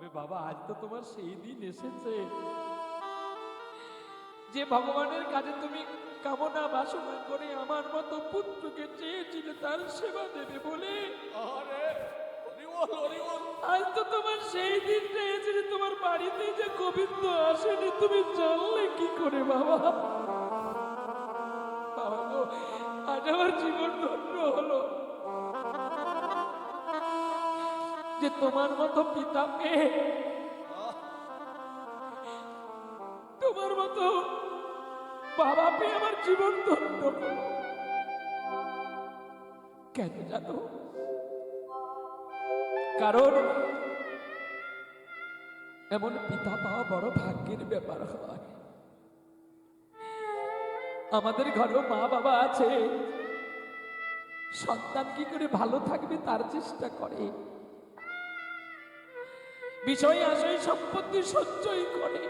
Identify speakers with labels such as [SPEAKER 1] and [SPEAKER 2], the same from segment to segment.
[SPEAKER 1] তবে বাবা, আজ তো তোমার সেই দিন এসেছে যে ভগবানের কাছে তুমি কামনা বাসনা করে আমার মতো পুত্রকে চেয়েছিলে তার সেবা দেবে বলে। আজ তো তোমার সেই দিনটা এসেছে। তোমার বাড়িতে যে গোবিন্দ আসেনি তুমি জানলে কি করে বাবা? বাবা গো, আজ আমার জীবন ধন্য হলো যে তোমার মতো পিতা পেয়ে, তোমার মতো বাবা পেয়ে আমার জীবন ধন্য হলো। কেন জানো? কারণ এমন পিতা পাওয়া বড় ভাগ্যের ব্যাপার হয়। আমাদের ঘরেও মা বাবা আছে, সন্তান কি করে ভালো থাকবে তার চেষ্টা করে, বিষয় আশয় সম্পত্তি সঞ্চয় করে।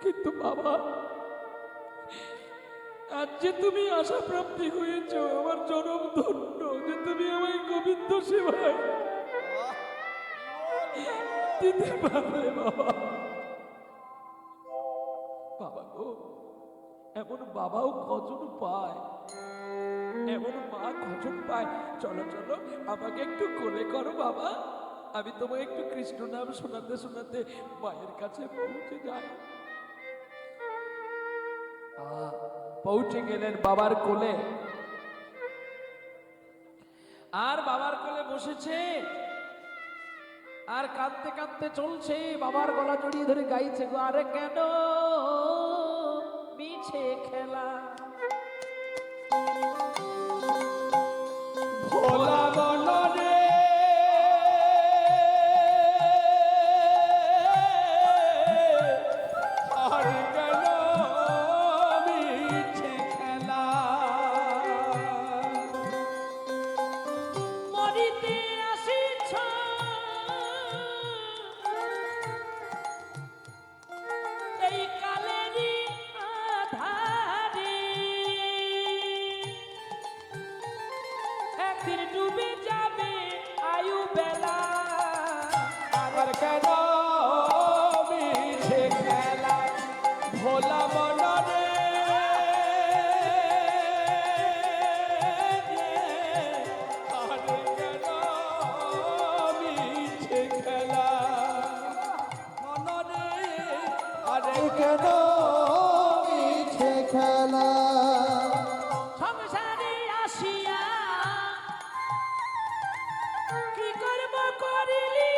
[SPEAKER 1] কিন্তু বাবা, আজ যে তুমি আশা প্রাপ্তি হয়েছ, আমার জনম ধন্য যে তুমি আমায় গোবিন্দ সেবায় দিতে পারলে বাবা। বাবা গো, এমন বাবাও কজন পায়, এমন মা কজন পায়। চলো চলো, আমাকে একটু কোলে করো বাবা, আমি তোমায় একটু কৃষ্ণ নাম শোনাতে শোনাতে মায়ের কাছে পৌঁছে যাই। পৌঁছে গেলেন বাবার কোলে, আর বাবার কোলে বসেছে, আর কাঁদতে কাঁদতে চলছে, বাবার গলা জড়িয়ে ধরে গাইছে, গো আরে কেন মিছে খেলা, ভোলা বলো রে আর কেন মিছে খেলা, মরিতে আসিছ এই কালেরই আধারে, একদিন ডুবে যাবে আয়ু বেলা, আবার কেন মিছে খেলা, ভোলা মনরে আর কেন মিছে খেলা, মনরে আরে কেন
[SPEAKER 2] মিছে খেলা।
[SPEAKER 1] সংসারে আসিয়া কি করব করিলি,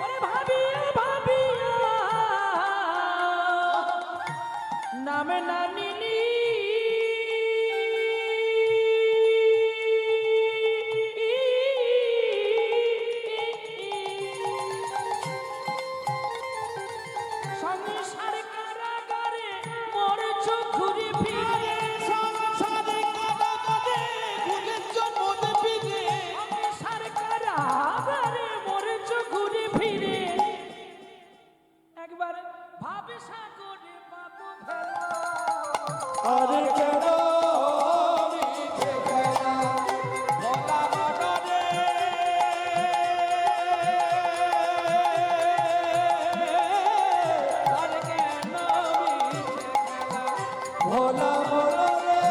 [SPEAKER 1] ওরে ভাবিয়া ভাবিয়া নামে না নিলি, সংসার কারাগারে মোর চোখুরি ফিরে, সংসার কারাগারে ঘুরেছ মনে ফিরে, সংসার কারাগারে মোর চোখুরি ফিরে, একবার ভাবে সাগরে পাত ফেলা,
[SPEAKER 2] আর কেন মিছে খেলা,
[SPEAKER 1] ভোলা মনরে আর কেন মিছে খেলা,
[SPEAKER 2] ভোলা মনরে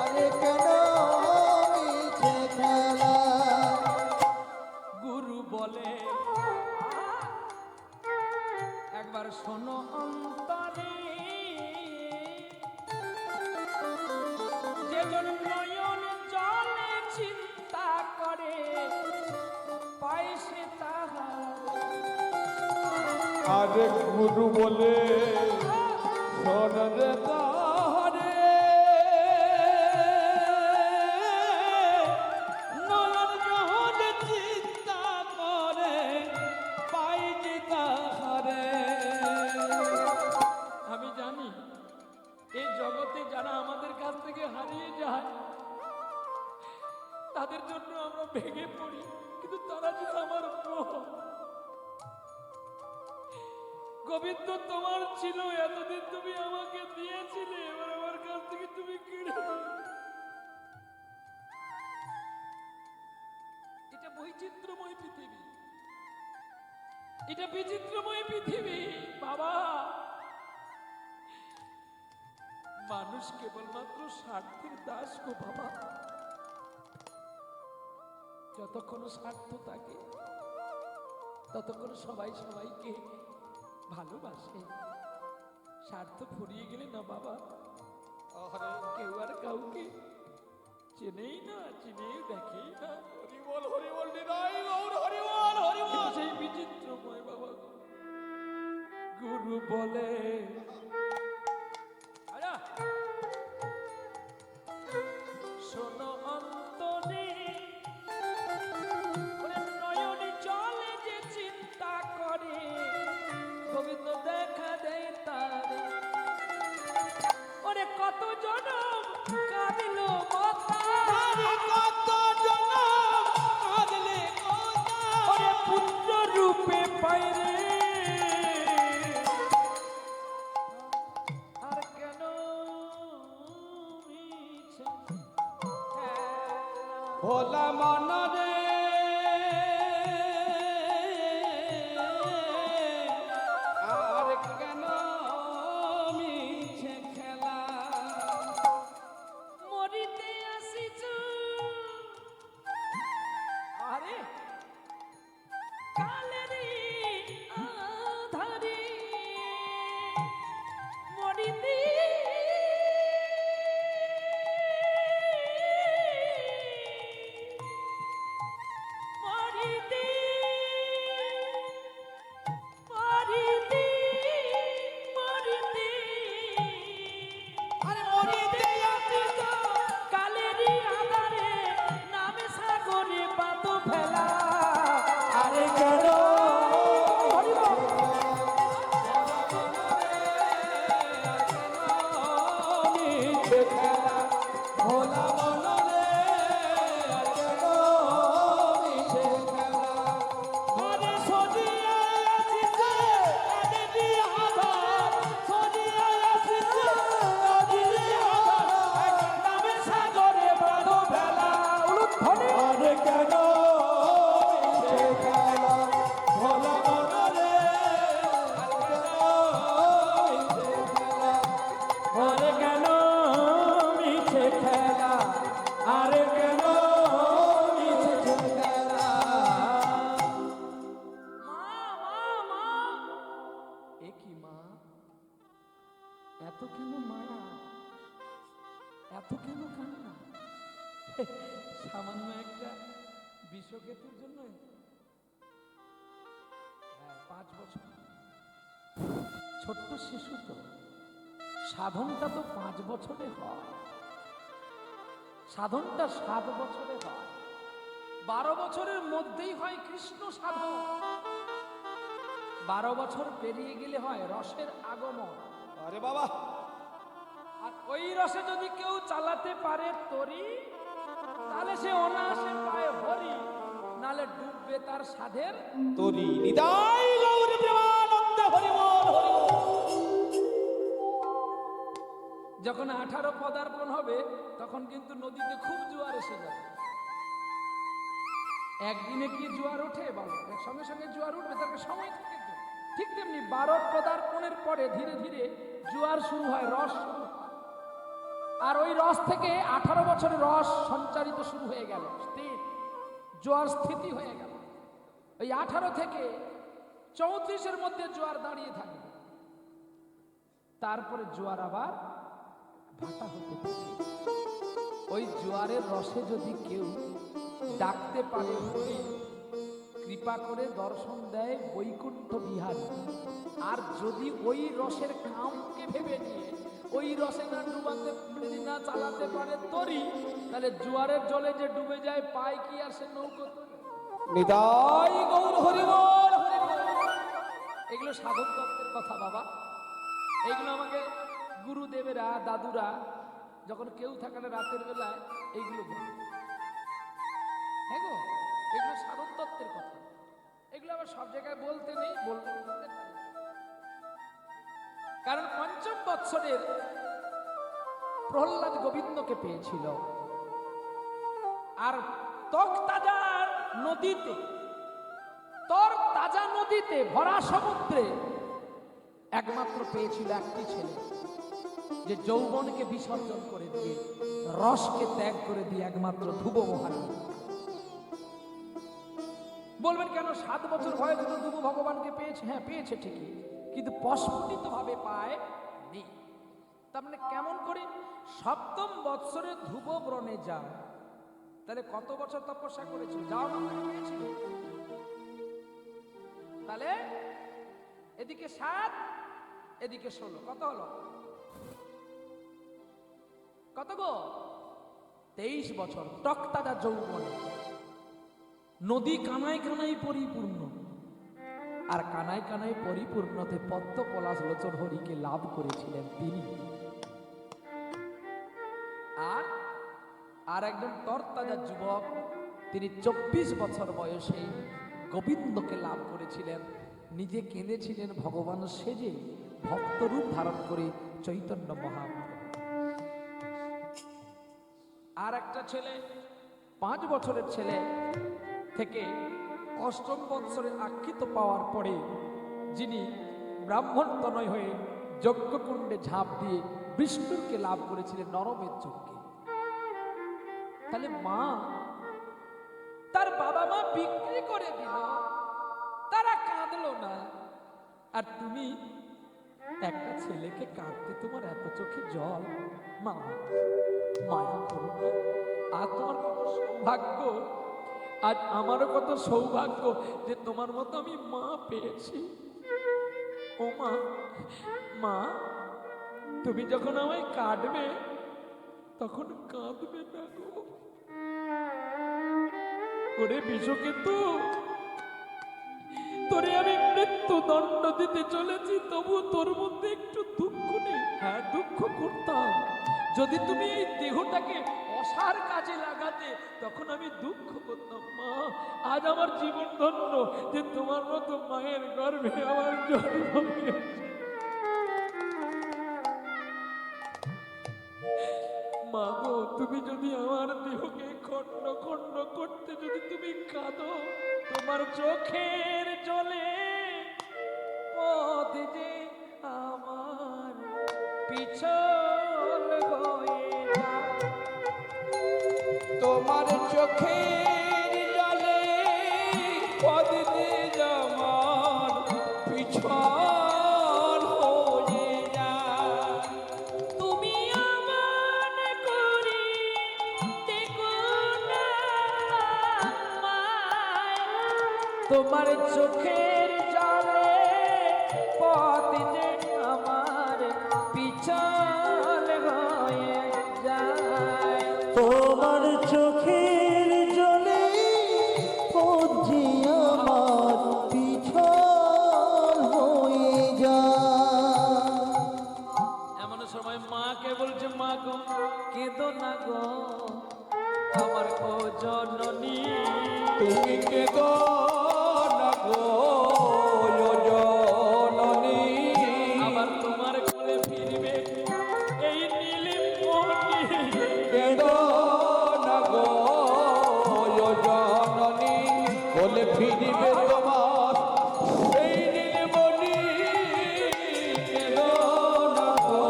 [SPEAKER 2] আরে কেন মিছে খেলা।
[SPEAKER 1] গুরু বলে একবার শোনো অন্তরে, যেজন নয়ন জলে চিন্তা করে পায় সে তাহার,
[SPEAKER 2] আরে গুরু বলে শোন রে তারে,
[SPEAKER 1] নয়ন জলে চিন্তা করে পায় যে তাহারে। আমি জানি এই জগতে যারা আমাদের কাছ থেকে হারিয়ে যায় তাদের জন্য আমরা ভেঙে পড়ি, কিন্তু তারা যে আমার গোবিন্দ তোমার ছিল, এতদিন তুমি আমাকে দিয়েছিলে, এবার আমার কাছ থেকে তুমি কেড়ে নিলে। এটা বৈচিত্র্যময় পৃথিবী, এটা বিচিত্রময় পৃথিবী বাবা। মানুষ কেবলমাত্র স্বার্থের দাস গো বাবা। যতক্ষণ স্বার্থ থাকে ততক্ষণ সবাই সবাইকে ভালোবাসে। স্বার্থ ফুরিয়ে গেলে না বাবা, কেউ আর কাউকে চেনেই না, চিনেই দেখেই না।
[SPEAKER 2] হরিবল হরিবল নিতাই গৌর হরিবল হরিবল।
[SPEAKER 1] কিন্তু সেই বিচিত্রময় বাবা গুরু বলে আরা, শোনো অন্তরে ওরে নয়নে চলে যে চিন্তা করে, গোবিন্দ দেখা দেয় তারে। ওরে কত জনম কাঁদিল মাতা,
[SPEAKER 2] কত জনম কাঁদলে কথা।
[SPEAKER 1] ওরে পুত্র রূপে পাইরে। আর কেন মিছে
[SPEAKER 2] ভোলা মন রে আর কেন মিছে খেলা।
[SPEAKER 1] মরিতে আসিছ। আরে কালেরি আধারে মরিতে মরিতে মরিতে মরিতে
[SPEAKER 2] আরে মরিতে
[SPEAKER 1] আসিছ কালেরি আধারে, নামে সাগরে পাত ফেলা।
[SPEAKER 2] আরে কেন মিছে খেলা। ভোলা মন রে আর কেন মিছে খেলা।
[SPEAKER 1] আরে সজিয়া আসিছে কালেরি আধার, সজিয়া আসিছে কালেরি আধার, নামে সাগরে পাত ফেলা। উলুধ্বনি
[SPEAKER 2] আরে কেন মিছে খেলা। ভোলা মন রে আর কেন মিছে খেলা।
[SPEAKER 1] আরে কেন মিছে খেলা,
[SPEAKER 2] আরে কেন মিছে খেলা।
[SPEAKER 1] মা মা মা। এ কি মা, এত কেন মায়া, এত কেন কান্না? সামান্য একটা বিষকেতুর জন্য? হ্যাঁ, 5 বছর ছোট্ট শিশু তো, সাধনটা তো 5 বছরে হয়, সাধনটা 7 বছরে হয়, 12 বছরের মধ্যেই হয় কৃষ্ণ সাধন। 12 বছর পেরিয়ে গেলে হয় রসের আগমন।
[SPEAKER 2] আরে বাবা
[SPEAKER 1] আর ওই রসে যদি কেউ চালাতে পারে তরি, তাহলে সে অনায়াসে পায় হরি, নালে ডুববে তার সাধের।
[SPEAKER 2] তোরি নিতাই গৌর প্রেমানন্দ হরিবল হরিবল।
[SPEAKER 1] যখন 18 পদার্পণ হবে তখন কিন্তু নদীতে খুব জোয়ার এসে যাবে। একদিনে কি জোয়ার ওঠে বলো? সঙ্গে সঙ্গে জোয়ার উঠবে, তার সময় থাকে তো। ঠিক তেমনি 12 পদার্পণের পরে ধীরে ধীরে জোয়ার শুরু হয়, রস শুরু হয়। আর ওই রস থেকে 18 বছরের রস সঞ্চারিত শুরু হয়ে গেল, স্থির জোয়ার স্থিতি হয়ে গেল। ওই 18 থেকে 34-এর মধ্যে জোয়ার দাঁড়িয়ে থাকে, তারপরে জোয়ার আবার ভাটা হতে থাকে। ওই জোয়ারের রসে যদি কেউ ডাকতে পারে হরি, কৃপা করে দর্শন দেয় বৈকুণ্ঠ বিহারী। আর যদি ওই রসের কামকে ভেবে নিয়ে ওই রসে না ডুবাতে, যদি না চালাতে পারে তরি, তাহলে জোয়ারের জলে যে ডুবে যায় পায় কি আর সে নৌকো তরি?
[SPEAKER 2] নিতাই গৌর হরিবল হরিবল।
[SPEAKER 1] এগুলো সাধক তত্ত্বের কথা বাবা। এইগুলো আমাকে গুরুদেবেরা, দাদুরা যখন কেউ থাকে না রাতের বেলায় এইগুলো বলে। হ্যাঁ গো, এগুলো সাধক তত্ত্বের কথা। এগুলো আবার সব জায়গায় বলতে নেই, বলতে পারি। কারণ পঞ্চম বৎসরের প্রহ্লাদ গোবিন্দকে পেয়েছিল, আর তরতাজার নদীতে, তরতাজা নদীতে ভরা সমুদ্রে একমাত্র পেয়েছিল একটি ছেলে, যে যৌবনকে বিসর্জন করে দিয়ে, রসকে ত্যাগ করে দিয়ে একমাত্র ধ্রুব মহারাজ। বলবেন কেন 7 বছর বয়সে তো ধ্রুব ভগবানকে পেয়েছে? হ্যাঁ পেয়েছে ঠিকই, কিন্তু প্রস্ফুটিত ভাবে পায় নি। তার মানে কেমন করে? 7ম বৎসরে ধ্রুব ব্রণে যায়, তাহলে কত বছর তপস্যা করেছিল? যাও না পেয়েছিল। তাহলে এদিকে 7, এদিকে 16, কত হলো? কত গো? 23 বছর টকতাজা যৌবন। নদী কানায় কানায় পরিপূর্ণ, আর কানায় কানায় পরিপূর্ণতে পদ্ম পলাশ লোচন হরিকে লাভ করেছিলেন তিনি। আর একজন তরতাজা যুবক, তিনি 24 বছর বয়সে গোবিন্দকে লাভ করেছিলেন। নিজে কেঁদেছিলেন ভগবান সেজে, ভক্তরূপ ধারণ করে চৈতন্য মহাপ্রভু। আর একটা ছেলে 5 বছরের ছেলে থেকে 8ম বৎসরে আখ্যিত পাওয়ার পরে, যিনি ব্রাহ্মণ তনয় হয়ে যজ্ঞকুণ্ডে ঝাঁপ দিয়ে বিষ্ণুকে লাভ করেছিলেন নরমের যজ্ঞে। তাহলে মা, তার বাবা মা বিক্রি করে দিল, তারা কাঁদলো না, আর তুমি একটা ছেলেকে কাঁদতে তোমার এত চোখে জল। মা, মায়া করো না। আর তোমার কত সৌভাগ্য, আজ আমারও কত সৌভাগ্য যে তোমার মতো আমি মা পেয়েছি। ও মা, মা তুমি যখন আমায় কাঁদবে তখন কাঁদবে না গো। ওরে বিষকেতু, তোরে আমি মৃত্যু দণ্ড দিতে চলেছি, তবু তোর মধ্যে একটু দুঃখ নেই? হ্যাঁ, দুঃখ করতাম। যদি তুমি এই দেহটাকে অসার কাজে লাগাতে, তখন আমি দুঃখ করতাম। মা, আজ আমার জীবন ধন্য যে তোমার মতো মায়ের গর্ভে আমার জন্ম হয়েছে। মা গো, তুমি যদি আমার দেহকে খণ্ড খণ্ড করতে যদি তুমি কাঁদো, তোমার চোখের জলে পথ যে আমার পিছল হয়ে যায়।
[SPEAKER 2] তোমার চোখের জলে পদ যে আমার পিছল হয়ে যায়।
[SPEAKER 1] তুমি আমার করি দেখো না আমায়, তোমার চোখের জলে পথ যে আমার পিছল হয়ে যায়।
[SPEAKER 3] তোমার চোখের জলে পথ যে আমার পিছল হয়ে যায়।
[SPEAKER 1] এমন সময় মাকে বলছে, মা গো কেঁদো না গো আমার ও জননী।
[SPEAKER 2] তুমি কেঁদো না গো ও জননী,
[SPEAKER 1] আবার তোমার কোলে ফিরবে এই নীলিমণি।
[SPEAKER 2] কেঁদো না গো ও জননী, বলে ফিরিবে তোমার সেই নীলমণি। কেঁদো না গো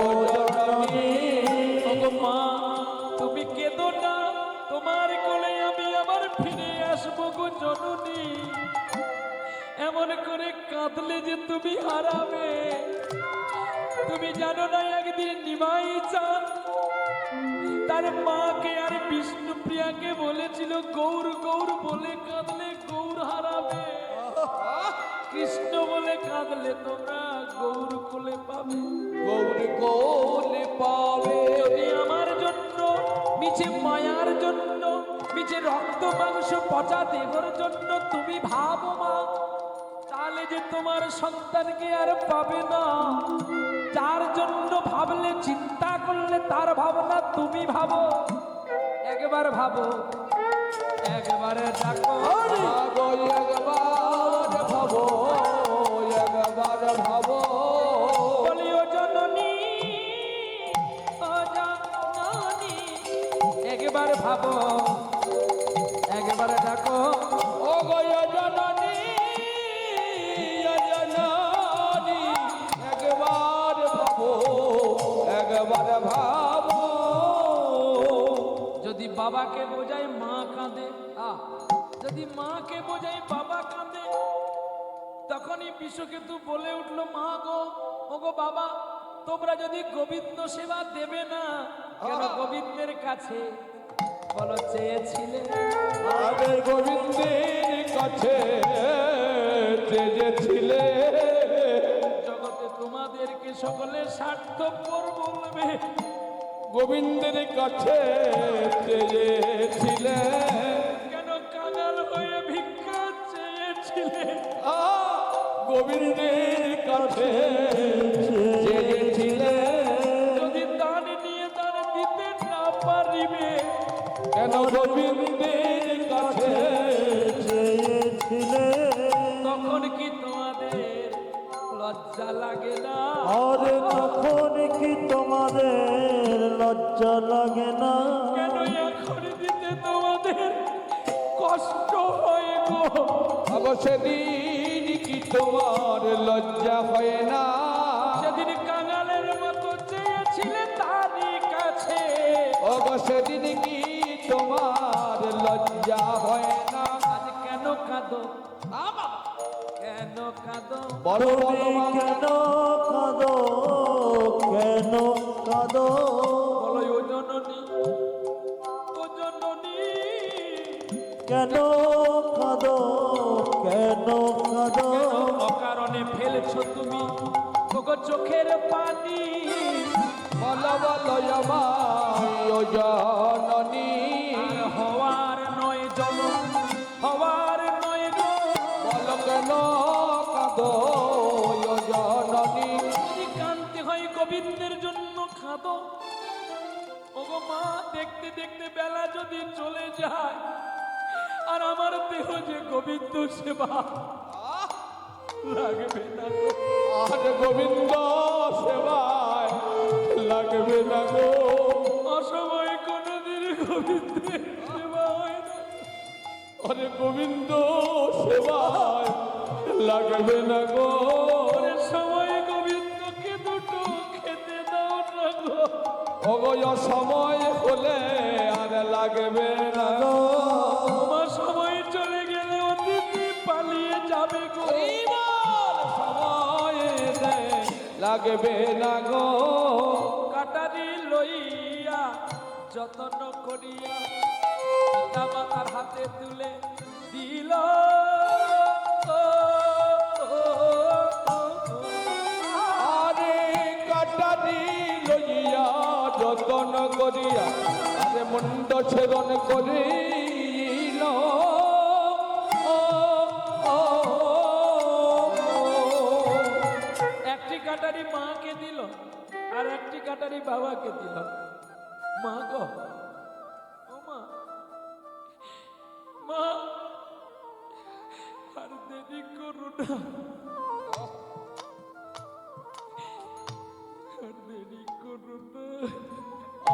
[SPEAKER 2] ও জননী।
[SPEAKER 1] ওগো মা, তুমি কেঁদো না, তোমার কোলে আমি আবার ফিরে আসবো গো জননী। এমন করে কাঁদলে যে তুমি হারাবে। তুমি জানো না, একদিন নিমাই চাঁদ তার মাকে আর বিষ্ণুপ্রিয়াকে বলেছিল, গৌর গৌর বলে কাঁদলে গৌর হারাবে, কৃষ্ণ বলে কাঁদলে তোমরা গৌর কোলে পাবে।
[SPEAKER 2] গৌর কোলে পাবে।
[SPEAKER 1] যদি আমার জন্য, মিছে মায়ার জন্য, মিছে রক্ত মাংস পচা দেহর জন্য তুমি ভাবো মা, তাহলে যে তোমার সন্তানকে আর পাবে না। যার জন্য ভাবলে, চিন্তা করলে তার ভাবনা তুমি ভাবো। একবার ভাবো, একবারে ডাকো।
[SPEAKER 2] আগো একবার ভাবো, একবার ভাবো।
[SPEAKER 1] ভাবো একবারে ডাকো
[SPEAKER 2] ও গো জননী জননী একবার ভাবো একবার ভাবো
[SPEAKER 1] যদি বাবাকে বোঝাই মা কাঁদে যদি মাকে বোঝাই বাবা কাঁদে তখনই বিশ্বকেতু বলে উঠলো মা গো ওগো বাবা তোমরা যদি গোবিন্দ সেবা দেবে না কেন গোবিন্দের কাছে বলো চেয়েছিলে
[SPEAKER 2] আরে গোবিন্দের কাছে চেয়েছিলে
[SPEAKER 1] জগতে তোমাদেরকে সকলে স্বার্থপর বলবে
[SPEAKER 2] গোবিন্দের কাছে চেয়েছিলে
[SPEAKER 1] কেন কাঙাল হয়ে ভিক্ষা চেয়েছিলে
[SPEAKER 2] গোবিন্দের কাছে চেয়েছিলে
[SPEAKER 1] যদি দান নিয়ে দান দিতে না পারিবে
[SPEAKER 2] কেন গোবিন্দের কাছে
[SPEAKER 3] চেয়েছিলে
[SPEAKER 1] তখন কি তোমাদের লজ্জা লাগে না
[SPEAKER 3] আরে তখন কি তোমাদের লজ্জা লাগে না
[SPEAKER 1] কেন এখন দিতে তোমাদের কষ্ট হয় গো
[SPEAKER 2] আবার সেদিন কি তোমার লজ্জা হয় না
[SPEAKER 1] সেদিন কাঙালের মতো চেয়েছিলে তারই কাছে
[SPEAKER 2] আবার সেদিন কি তোমার লজ্জা হয় না
[SPEAKER 1] আজ কেন কাঁদো কেন কাঁদো
[SPEAKER 2] বলো
[SPEAKER 3] তুমি কেন কাঁদো কেন কাঁদো
[SPEAKER 1] বলো ও জননী ও জননী
[SPEAKER 3] কেন কাঁদো কেন কাঁদো
[SPEAKER 1] অকারণে ফেলছো তুমি ওগো চোখের পানি
[SPEAKER 2] বলো বলো আমায় ও জননী
[SPEAKER 1] আর হওয়ার নয় জন হওয়ার নয় গো
[SPEAKER 2] বলো কেন কাঁদো ও জননী
[SPEAKER 1] যদি কান্তি হয় গোবিন্দের জন্য খাদো ওগো মা দেখতে দেখতে বেলা যদি চলে যায় আর আমার দেহ যে গোবিন্দ সেবা লাগবে না গো।
[SPEAKER 2] আর গোবিন্দ সেবায় লাগবে না গো
[SPEAKER 1] অসময়ে কোনোদিন গোবিন্দের সেবা হয় না
[SPEAKER 2] আরে গোবিন্দ সেবায় লাগবে না গো
[SPEAKER 1] পরের সময় গোবিন্দকে দুটো খেতে দাও না গো
[SPEAKER 2] অগয় সময় হলে আর লাগবে না গো
[SPEAKER 1] আমার সময় চলে গেলে অতিথি পালিয়ে যাবে গো
[SPEAKER 2] এইবার সময় এলে লাগবে না গো
[SPEAKER 1] কাটারি লইয়া যত্ন করিয়া পিতা মাতার হাতে তুলে দিল
[SPEAKER 2] আরে কাটারি লইয়া যতন করিয়া আরে মুন্ড ছেদন করিল
[SPEAKER 1] একটি কাটারি মাকে দিল আর একটি কাটারি বাবাকে দিল মা গো ও মা মা আর দেরি করো না আর দেরি করো না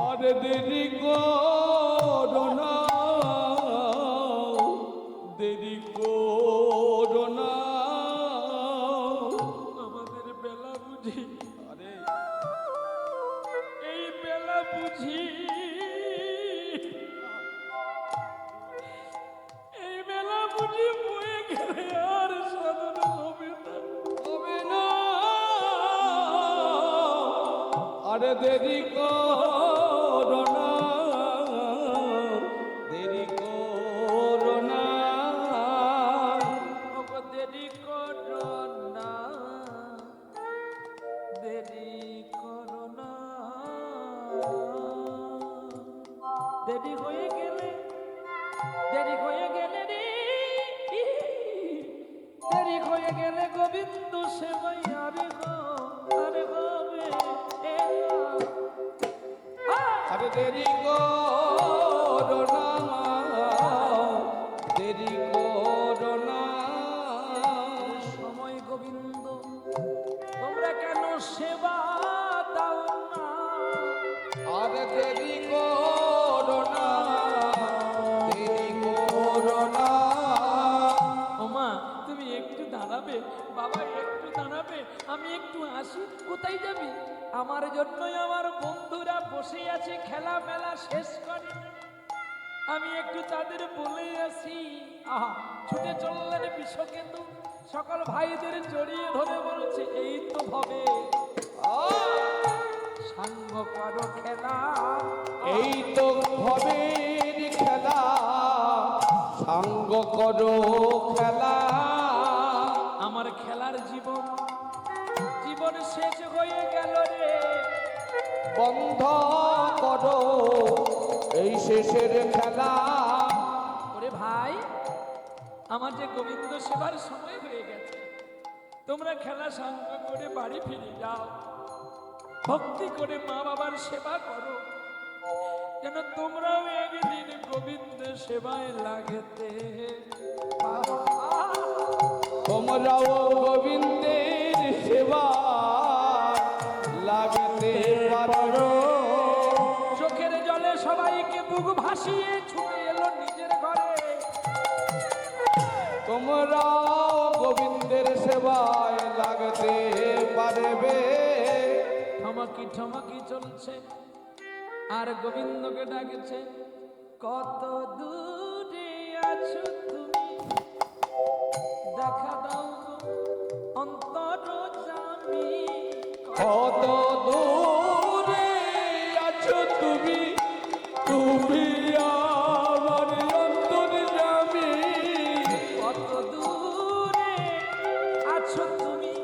[SPEAKER 2] আরে দেরি করো না দেরি করো না
[SPEAKER 1] আমাদের বেলা বুঝি
[SPEAKER 2] আরে
[SPEAKER 1] এই বেলা বুঝি এই বেলা বুঝি বয়ে গেলে আর সাধন হবে না
[SPEAKER 2] হবে না আরে দেরি করো না দেরি করো না
[SPEAKER 1] ওগো দেরি করো না দেরি করো না দেরি হয়ে গেলে রে দেরি হয়ে গেলে গোবিন্দ সেবাই আরে গো আরে হবে
[SPEAKER 2] আরে দেরি করো না দেরি করো না
[SPEAKER 1] সময় গোবিন্দ তোমরা কেন সেবা দাও না
[SPEAKER 2] আরে দেরি করো না
[SPEAKER 1] একটু আসি। কোথায় যাবি? আমার জন্যই আমার বন্ধুরা বসে আছে, খেলা মেলা শেষ করে। আমি একটু তাদের বলে আসি। আহা, ছুটে চললেন বিশ্বকেতু, সকল ভাইদের জড়িয়ে ধরে বলছে, এই তো হবে সাঙ্গ করো খেলা।
[SPEAKER 2] এই তো ভবের খেলা, সাঙ্গ করো খেলা।
[SPEAKER 1] আমার খেলার জীবন জীবন শেষ হয়ে গেল রে।
[SPEAKER 2] বন্ধ করো এই শেষের খেলা।
[SPEAKER 1] ওরে ভাই, আমার যে গোবিন্দ সেবার সময় হয়ে গেছে, তোমরা খেলা সাঙ্গ করে বাড়ি ফিরে যাও, ভক্তি করে মা বাবার সেবা করো, যেন তোমরাও একদিন গোবিন্দ সেবায় লাগতে পারো।
[SPEAKER 2] তোমরাও গোবিন্দের সেবা লাগতে পারো।
[SPEAKER 1] চোখের জলে সবাইকে বুক ভাসিয়ে ছুটে এলো নিজের ঘরে।
[SPEAKER 2] তোমরাও গোবিন্দের সেবায় লাগতে পারবে।
[SPEAKER 1] ঠমাকি ঠমাকি চলছে, আর গোবিন্দকে ডাকছে, কত দূরে আছো তুমি, দেখা দাও গো অন্তর জামি।
[SPEAKER 2] কত দূরে আছো তুমি, তুমি আমার অন্তর্যামী।
[SPEAKER 1] কত দূরে আছো তুমি,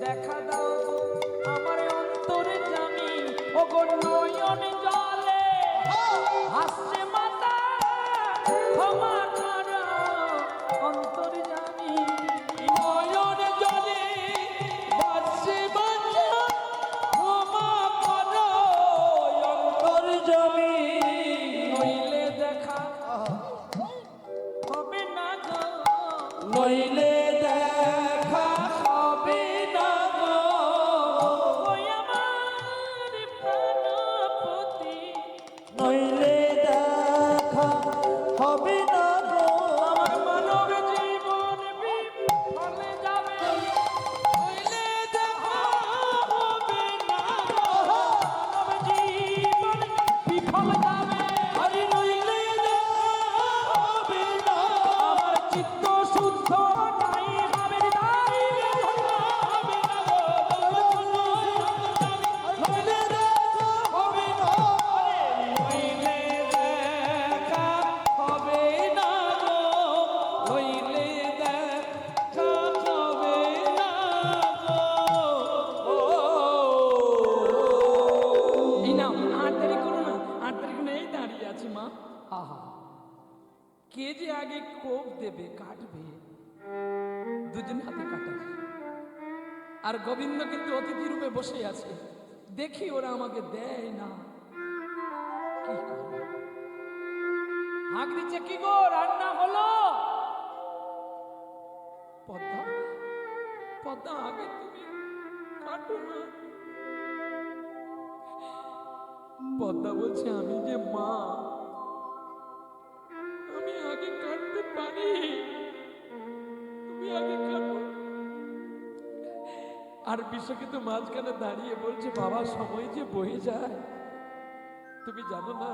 [SPEAKER 1] দেখা দাও গো আমার অন্তরে জামি। ও গো নয়ন জলে হাসছে মাতা, ক্ষমা করো অন্তরে জামি।
[SPEAKER 2] নয়ন জলে ভাসছে বাঁচা, ক্ষমা করো অন্তর্যামী।
[SPEAKER 1] নইলে দেখা হবে না গো,
[SPEAKER 2] নইলে দেখা হবে না গো।
[SPEAKER 1] ওই আমার প্রাণপতি।
[SPEAKER 3] নইলে দেখা হবে না গো।
[SPEAKER 1] আমার মানব জীবন বিফলে যাবে, নইলে দেখা হবে না গো। মানব জীবন বিফলে যাবে,
[SPEAKER 2] আরে নইলে দেখা হবে না।
[SPEAKER 1] আমার চিত্ত শুদ্ধ নাই হবে তাই হবে না গো।
[SPEAKER 2] নইলে দেখা হবে না।
[SPEAKER 1] নইলে দেখা হবে না গো, নইলে দেখা হবে না গো। এই নাও, আর দেরি করো না, আর দেরি করো না, এই দাঁড়িয়ে আছি মা। আহা, কে যে আগে কোপ দেবে কাটবে, দুজন হাতে কাটা। আর গোবিন্দ কিন্তু অতিথি রূপে বসে আছে, দেখি ওরা আমাকে দেয় না। কি করবো? হাঁক দিচ্ছে, কি গো রান্না হলো? পদ্মা, পদ্মা আগে তুমি কাটো না। পদ্মা বলছে, আমি যে মা, আমি আগে কাটতে পারি, তুমি আগে কাটো। আর বিশ্বকে মাঝখানে দাঁড়িয়ে বলছে, বাবা সময় যে বয়ে যায়, তুমি জানো না,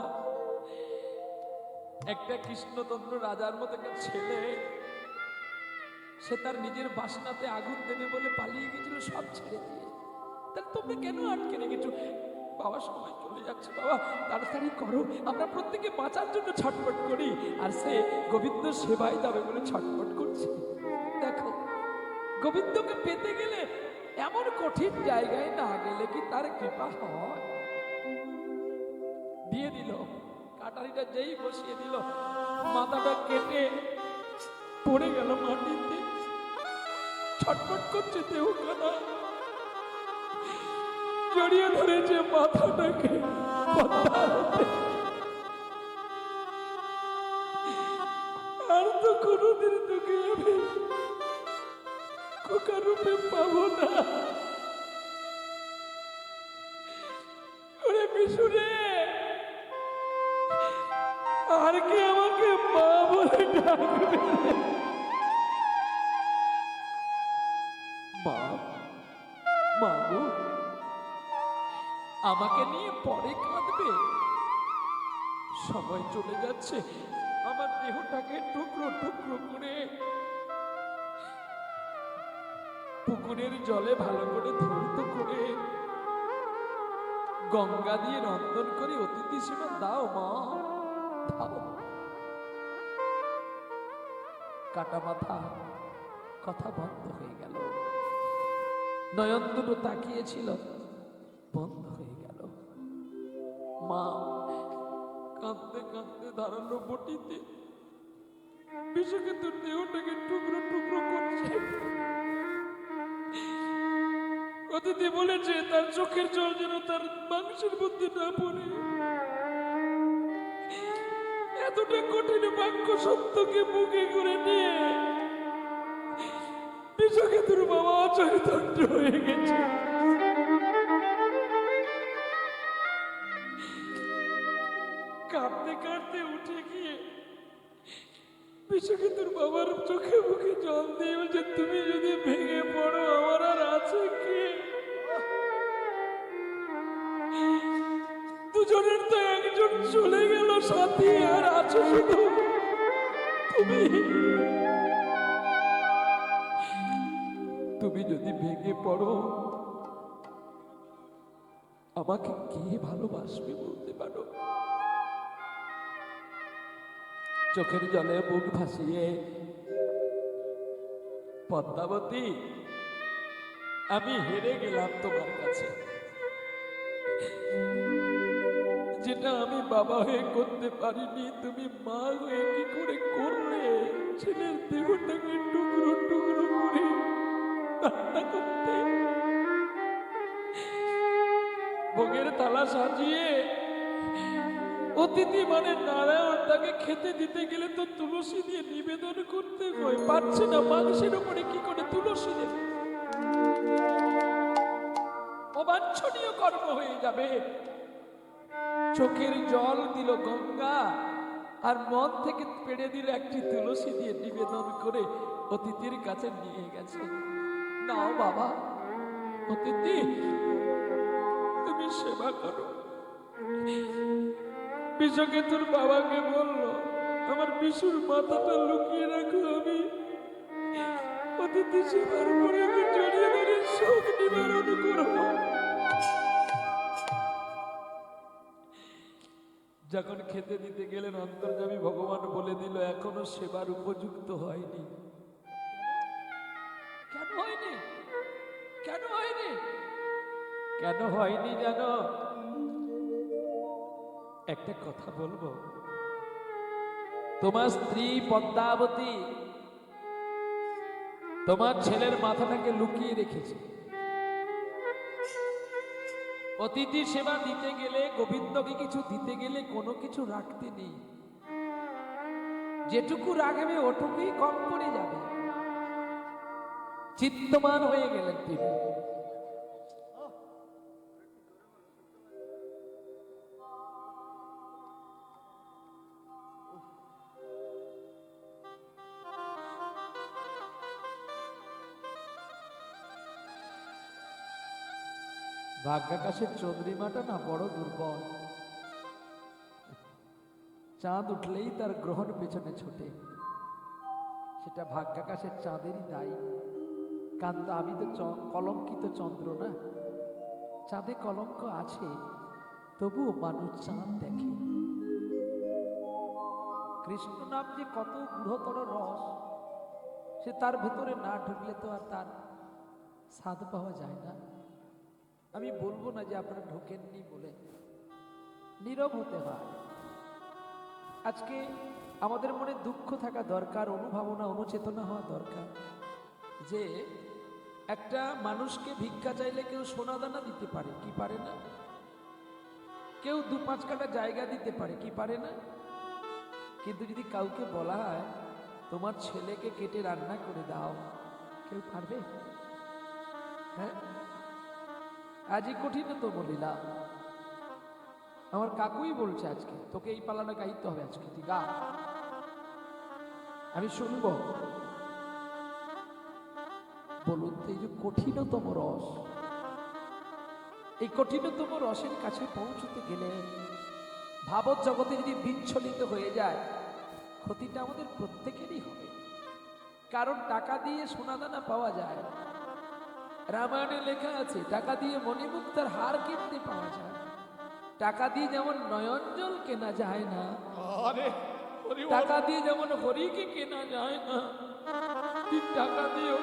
[SPEAKER 1] একটা কৃষ্ণতন্ত্র রাজার মতো একটা ছেলে, সে তার নিজের বাসনাতে আগুন দেবে বলে পালিয়ে গেছিল সব ছেড়ে দিয়ে। তাহলে তুমি কেন আটকে রেখেছো? বাবা সময় চলে যাচ্ছে, বাবা তাড়াতাড়ি করো। আমরা প্রত্যেকে বাঁচার জন্য ছটফট করি, আর সে গোবিন্দ সেবায় যাবে বলে ছটফট করছে। দেখো, গোবিন্দকে পেতে গেলে এমন কঠিন জায়গায় না গেলে কি তার কৃপা হয়? দিয়ে দিল কাটারিটা, যেই বসিয়ে দিল, মাথাটা কেটে পড়ে গেল মাটিতে, ছটফট করছে দেহখানা, জড়িয়ে ধরেছে মাথাটাকে পদ্মাতে। আর তো কোনোদিন তোকে আমি খোকা রূপে পাবো না। ওরে বিশুরে, আর কি আমাকে মা বলে ডাকবে?
[SPEAKER 3] মা,
[SPEAKER 1] মা গো, আমাকে নিয়ে পরে কাঁদবে? সময় চলে যাচ্ছে, আমার দেহটাকে টুকরো টুকরো করে পুকুরের জলে ভালো করে ধৌত করে গঙ্গা দিয়ে রন্ধন করে অতিথি সেবা দাও মা, দাও। কাটা মাথা, কথা বন্ধ হয়ে গেল। নয়ন দুটো তাকিয়েছিল, বন্ধ হয়ে গেল। মা কাঁদতে কাঁদতে দাঁড়ালো বটিতে, বিষকেতুর দেহটাকে টুকরো টুকরো করছে। অতিথি বলেছে তার চোখের জল যেন তার মাংসের মধ্যে না পড়ে। এতটা কঠিন বাক্য সত্যকে মুখে করে নিয়ে বিষকেতুর বাবা অচৈতন্য হয়ে গেছে। কাঁদতে কাঁদতে উঠে গিয়ে বিষকেতুর বাবার চোখে মুখে জল দিয়ে বলছে, তুমি যদি ভেঙে পড়ো আমার আর আছে কি? দুজনের তো একজন চলে গেল সাথী, আর আছো শুধু তুমি। তুমি যদি ভেঙে পড়ো আমাকে কে ভালোবাসবে বলতে পারো? চোখের জলে মুখ ভাসিয়ে পদ্মাবতী, আমি হেরে গেলাম তোমার কাছে। যেটা আমি বাবা হয়ে করতে পারিনি, তুমি মা হয়ে কি করে করলে? ছেলের দেহটাকে টুকরো টুকরো করে রান্না করতে, ভোগের থালা সাজিয়ে অতিথি মানে নারায়ণ তাকে খেতে দিতে গেলে তো তুলসী দিয়ে নিবেদন করতে হয়, পারছে না, মাংসের উপরে কি করে তুলসী দেবে? অবাঞ্ছনীয় কর্ম হয়ে যাবে। চোখের জল দিল গঙ্গা, আর মন থেকে পেড়ে দিল একটি তুলসী দিয়ে নিবেদন করে অতিথির কাছে নিয়ে গেছে। নাও বাবা, অতিথি তুমি সেবা করো। বিষকেতুর বাবাকে বলল, আমার বিশুর মাথাটা লুকিয়ে রাখো, আমি অতিথি সেবার পরে আমি জড়িয়ে ধরে শোক নিবারণ করব। যখন খেতে দিতে গেলেন অন্তর্যামী ভগবান বলে দিল, এখনো সেবার উপযুক্ত হয়নি। কেন হয়নি? কেন হয়নি? কেন হয়নি জানো? একটা কথা বলবো, তোমার স্ত্রী পদ্মাবতী তোমার ছেলের মাথাটাকে লুকিয়ে রেখেছে। অতিথি সেবা দিতে গেলে, গোবিন্দকে কিছু দিতে গেলে কোনো কিছু রাখতে নেই। যেটুকু রাখবে ওটুকুই কম পড়ে যাবে। চিত্তমান হয়ে গেলেন তিনি। ভাগ্যাকাশের চন্দ্রিমাটা না বড় দুর্বল। চাঁদ উঠলেই তার গ্রহণ পেছনে ছোটে। সেটা ভাগ্যাকাশের চাঁদেরই দায়ী। কারণ আমি তো কলঙ্কিত চন্দ্র না, চাঁদে কলঙ্ক আছে, তবুও মানুষ চাঁদ দেখে। কৃষ্ণ নাম যে কত গূঢ়তর রস, সে তার ভেতরে না ঢুকলে তো আর তার স্বাদ পাওয়া যায় না। আমি বলবো না যে আপনারা ঢোকেননি বলে, নীরব হতে হয়। আজকে আমাদের মনে দুঃখ থাকা দরকার, অনুভাবনা অনুচেতনা হওয়া দরকার, যে একটা মানুষকে ভিক্ষা চাইলে কেউ সোনা দানা দিতে পারে, কি পারে না? কেউ 2-5 কাঠা জায়গা দিতে পারে, কি পারে না? কিন্তু যদি কাউকে বলা হয় তোমার ছেলেকে কেটে রান্না করে দাও, কেউ পারবে? হ্যাঁ, আজই কঠিন তো বলিলাম। আমার কাকুই বলছে আজকে তোকে এই পালাটা গাইতে হবে, আজকে তুই গা, আমি শুনবো। বলুন তো, এই যে কঠিনতম রস, এই কঠিনতম রসের কাছে পৌঁছতে গেলে ভাবত জগতে যদি বিচ্ছলিত হয়ে যায়, ক্ষতিটা আমাদের প্রত্যেকেরই হবে। কারণ টাকা দিয়ে সোনাদানা পাওয়া যায়, রামায়ণে লেখা আছে টাকা দিয়ে মণিমুক্তার হার কিনতে পাওয়া যায়, টাকা দিয়ে যেমন নয়নজল কেনা যায় না,
[SPEAKER 2] আরে হরি বল।
[SPEAKER 1] টাকা দিয়ে যেমন হরিকে কেনা যায় না, ঠিক টাকা দিয়েও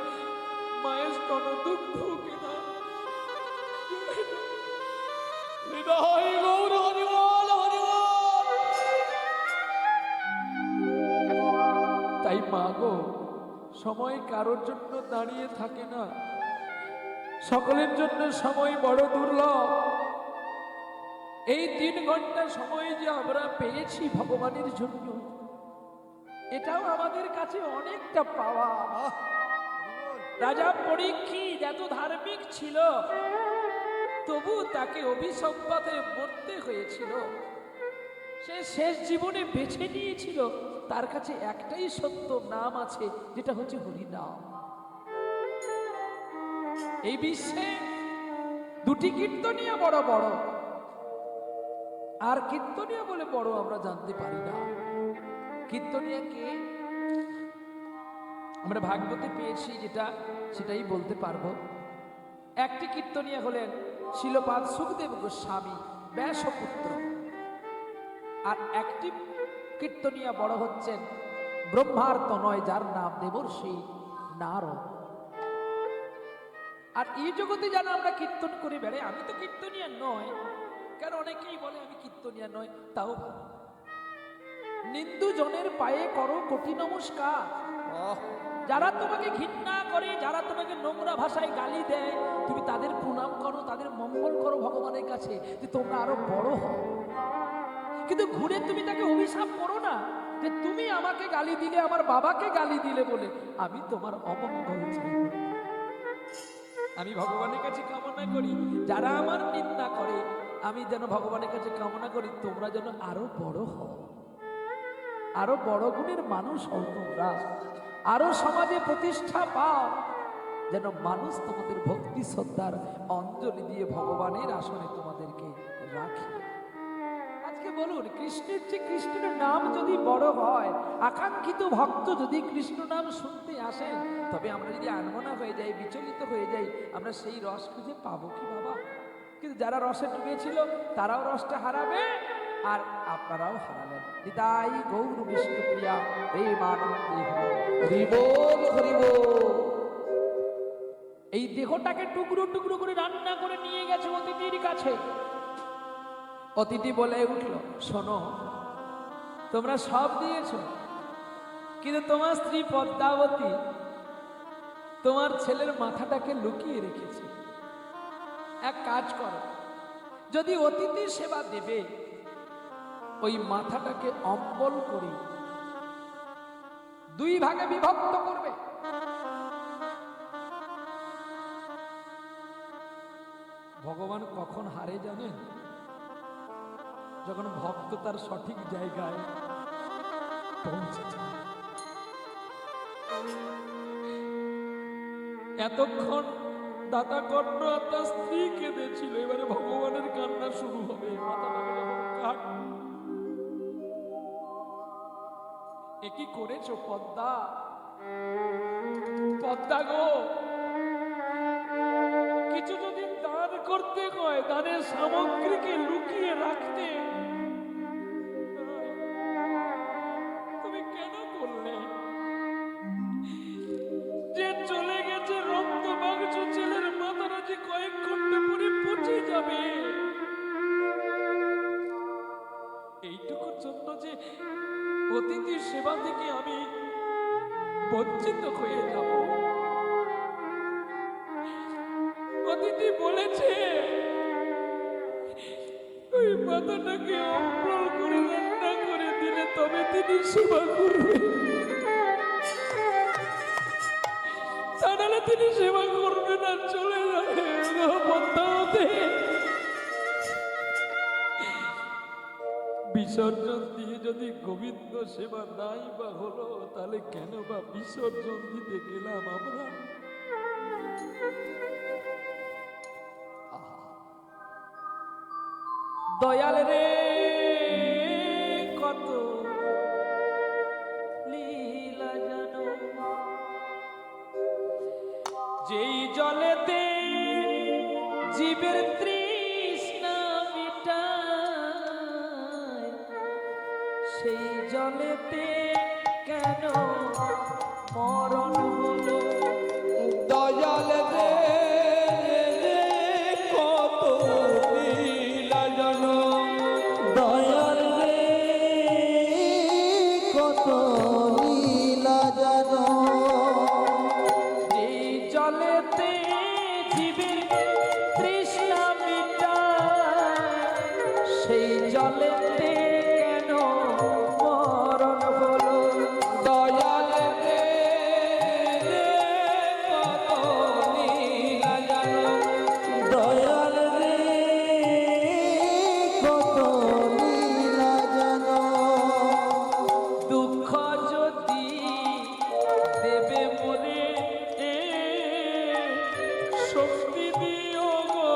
[SPEAKER 1] মায়ের স্তনদুগ্ধ কেনা যায় না।
[SPEAKER 2] হৃদয় গৌর হরি বল, হরি বল।
[SPEAKER 1] তাই মা গো, সময় কারোর জন্য দাঁড়িয়ে থাকে না, সকলের জন্য সময় বড় দুর্লভ। এই 3 ঘন্টা সময় যে আমরা পেয়েছি ভগবানের জন্য, এটাও আমাদের কাছে অনেকটা পাওয়া। রাজা পরীক্ষিত এত ধার্মিক ছিল, তবু তাকে অভিসম্পাতে মরতে হয়েছিল। সে শেষ জীবনে বেছে নিয়েছিল, তার কাছে একটাই সত্য নাম আছে, যেটা হচ্ছে হরিনাম। এই বিশ্বে 2টি কীর্তনিয়া বড় বড়, আর কীর্তনিয়া বলে বড় আমরা জানতে পারি না। কীর্তনিয়া কে আমরা ভাগবতে পেয়েছি, যেটা সেটাই বলতে পারবো। একটি কীর্তনিয়া হলেন শিলপাদ সুখদেব গোস্বামী, ব্যাসপুত্র। আর একটি কীর্তনিয়া বড় হচ্ছেন ব্রহ্মার তনয়, যার নাম দেবর্ষি নারদ। আর এই জগতে যারা আমরা কীর্তন করে বেড়াই, আমি তো কীর্তনিয়া নয়, কারণ অনেকেই বলে আমি কীর্তনিয়া নয়, তাও ভালো। নিন্দু জনের পায়ে করো কোটি নমস্কার। যারা তোমাকে ঘৃণা করে, যারা তোমাকে নোংরা ভাষায় গালি দেয়, তুমি তাদের প্রণাম করো, তাদের মঙ্গল করো ভগবানের কাছে, যে তোমরা আরো বড় হও। কিন্তু ঘুরে তুমি তাকে অভিশাপ করো না, যে তুমি আমাকে গালি দিলে, আমার বাবাকে গালি দিলে বলে আমি তোমার অমঙ্গল চাই। আমি ভগবানের কাছে কামনা করি, যারা আমার নিন্দা করে, আমি যেন ভগবানের কাছে কামনা করি তোমরা যেন আরো বড় হও, আরো বড় গুণের মানুষ হও, তোমরা আরো সমাজে প্রতিষ্ঠা পাও, যেন মানুষ তোমাদের ভক্তি শ্রদ্ধার অঞ্জলি দিয়ে ভগবানের আসনে তোমাদেরকে রাখে। আজকে বলুন, কৃষ্ণের যে কৃষ্ণের নাম যদি বড় হয়, আকাঙ্ক্ষিত ভক্ত যদি কৃষ্ণ নাম শুনতে আসেন, তবে আমরা যদি আনমনা হয়ে যাই, বিচলিত হয়ে যাই, আমরা সেই রস খুঁজে পাবো কি বাবা? কিন্তু যারা রসে ডুবেছিল তারাও রসটা হারাবে, আর আপনারাও হারালেন। নিতাই গৌর বিষ্ণু প্রিয়া প্রেমানন্দে হরি বল, হরি বল। এই দেহটাকে টুকরো টুকরো করে রান্না করে নিয়ে গেছে অতিথির কাছে। অতিথি বলে উঠল, শোনো, তোমরা সব দিয়েছো, কিন্তু তোমার স্ত্রী পদ্মাবতী তোমার ছেলের মাথাটাকে লুকিয়ে রেখেছে। এক কাজ করো, যদি অতিথির সেবা দেবে, ওই মাথাটাকে অম্বল করে 2 ভাগে বিভক্ত করবে। ভগবান কখন হারে জানেন? যখন ভক্ত তার সঠিক জায়গায় পৌঁছেছে। এতক্ষণ দাতা কর্ণ আর তার স্ত্রী কেঁদেছিল, এবারে ভগবানের কান্না শুরু হবে। মাথাটাকে যখন কাটবে, এ কি করেছো পদ্মা? পদ্মা গো, কিছু যদি দান করতে হয়, দানের সামগ্রীকে লুকিয়ে রাখতে, তুমি কেন করলে? যে চলে গেছে রক্ত মাংস ছেলের মাথাটা যে কয়েক ঘন্টা পরে পচে যাবে, এইটুকুর জন্য যে অতিথির সেবা থেকে আমি বঞ্চিত হয়ে যাব? অতিথি বলেছে ওই মাথাটাকে অম্বল করে রান্না করে দিলে তবে তিনি সেবা করবেন, তা নাহলে তিনি সেবা করবেন আর চলে যাবে। পদ্মাবতী, বিসর্জন দিয়ে যদি গোবিন্দ সেবা নাই বা হলো, তাহলে কেন বা বিসর্জন দিতে গেলাম আমরা? দয়াল রে কত লীলা জানো, যেই জলেতে জীবের তৃষ্ণা মিটায়, সেই জলেতে কেন মরণ হলো।
[SPEAKER 2] দয়াল রে কত লীলা জানো,
[SPEAKER 3] দয়াল রে কত লীলা জানো,
[SPEAKER 1] এই জলেতে জীবের তৃষ্ণা মিটায়, সেই জলেতে কেন মরণ হলো।
[SPEAKER 2] দয়াল রে কত লীলা জানো,
[SPEAKER 3] দয়াল রে কত লীলা জানো,
[SPEAKER 1] দুঃখ যদি দেবে মনে শক্তি দিও গো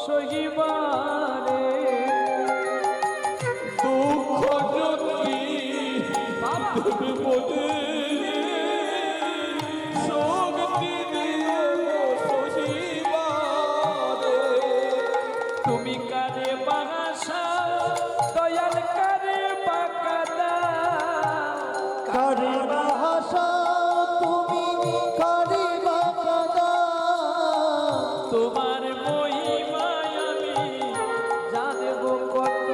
[SPEAKER 1] সহিবারে।
[SPEAKER 2] দুঃখ যদি দেবে বলে শক্তি দিও সহিবারে।
[SPEAKER 1] তুমি কারে বাহাসা দয়াল কারে বাকাদা,
[SPEAKER 3] কারে বাহাসা তুমি কারে বাকাদা,
[SPEAKER 1] তোমার মহিমায় আমি জানব কত।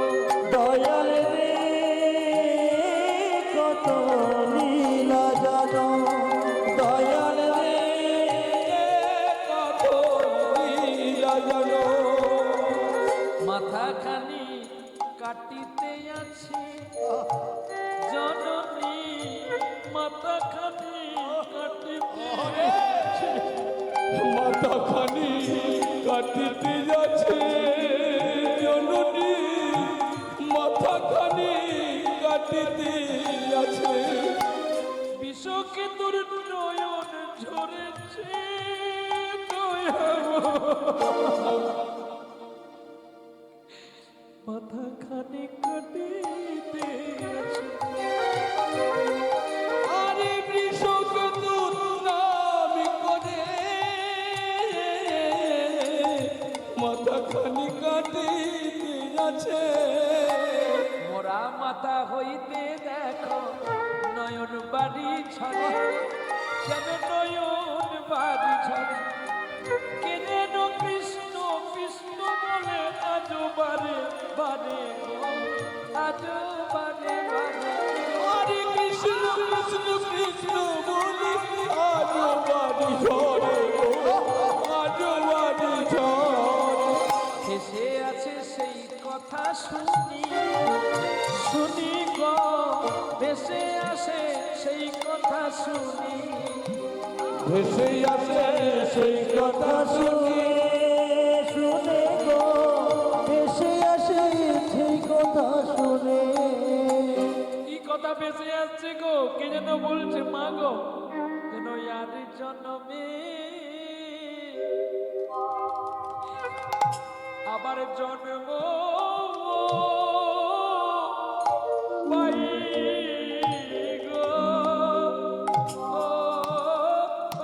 [SPEAKER 3] দয়াল রে কত লীলা জানো, দয়াল রে
[SPEAKER 2] কত লীলা জানো,
[SPEAKER 1] মাথা খানি কাটিতে আছে জননী, মাথা খানি কাটিতে আছে।
[SPEAKER 2] মাথা খানি কাটিতে যাচ্ছে জননী, মাথা খানি কাটিতে যাচ্ছে।
[SPEAKER 1] বিষকে তোর নয়ন ঝরেছে, মাথা খানি কাটিতে আছে।
[SPEAKER 2] আরে কৃষক তোর নাম করে মাথা খানি কাটিতে যাচ্ছে।
[SPEAKER 1] মোরা মাথা হইতে দেখো নয়ন বাড়ি ছড়ে, কেন নয়ন বাড়ি ছড়ে, কে যেন কৃষ্ণ কৃষ্ণ বলে আজো বারে বারে গো, আজো বারে বারে।
[SPEAKER 2] হরে কৃষ্ণ কৃষ্ণ কৃষ্ণ বলি আজো বাড়ি ঝরে গো, আজো বাড়ি ঝরে।
[SPEAKER 1] ভেসে আছে সেই কথা শুনি শুনি গো, ভেসে আসে সেই কথা শুনি।
[SPEAKER 2] ভেসে আসে সেই কথা শুনি,
[SPEAKER 3] শুনে গো ভেসে আসে সেই কথা শুনে।
[SPEAKER 1] কি কথা ভেসে আসছে গো, কে যেন বলছে মা গো, যেন ইয়ার জন্মে আবার জন্ম পাই গো। ও, ও, ও,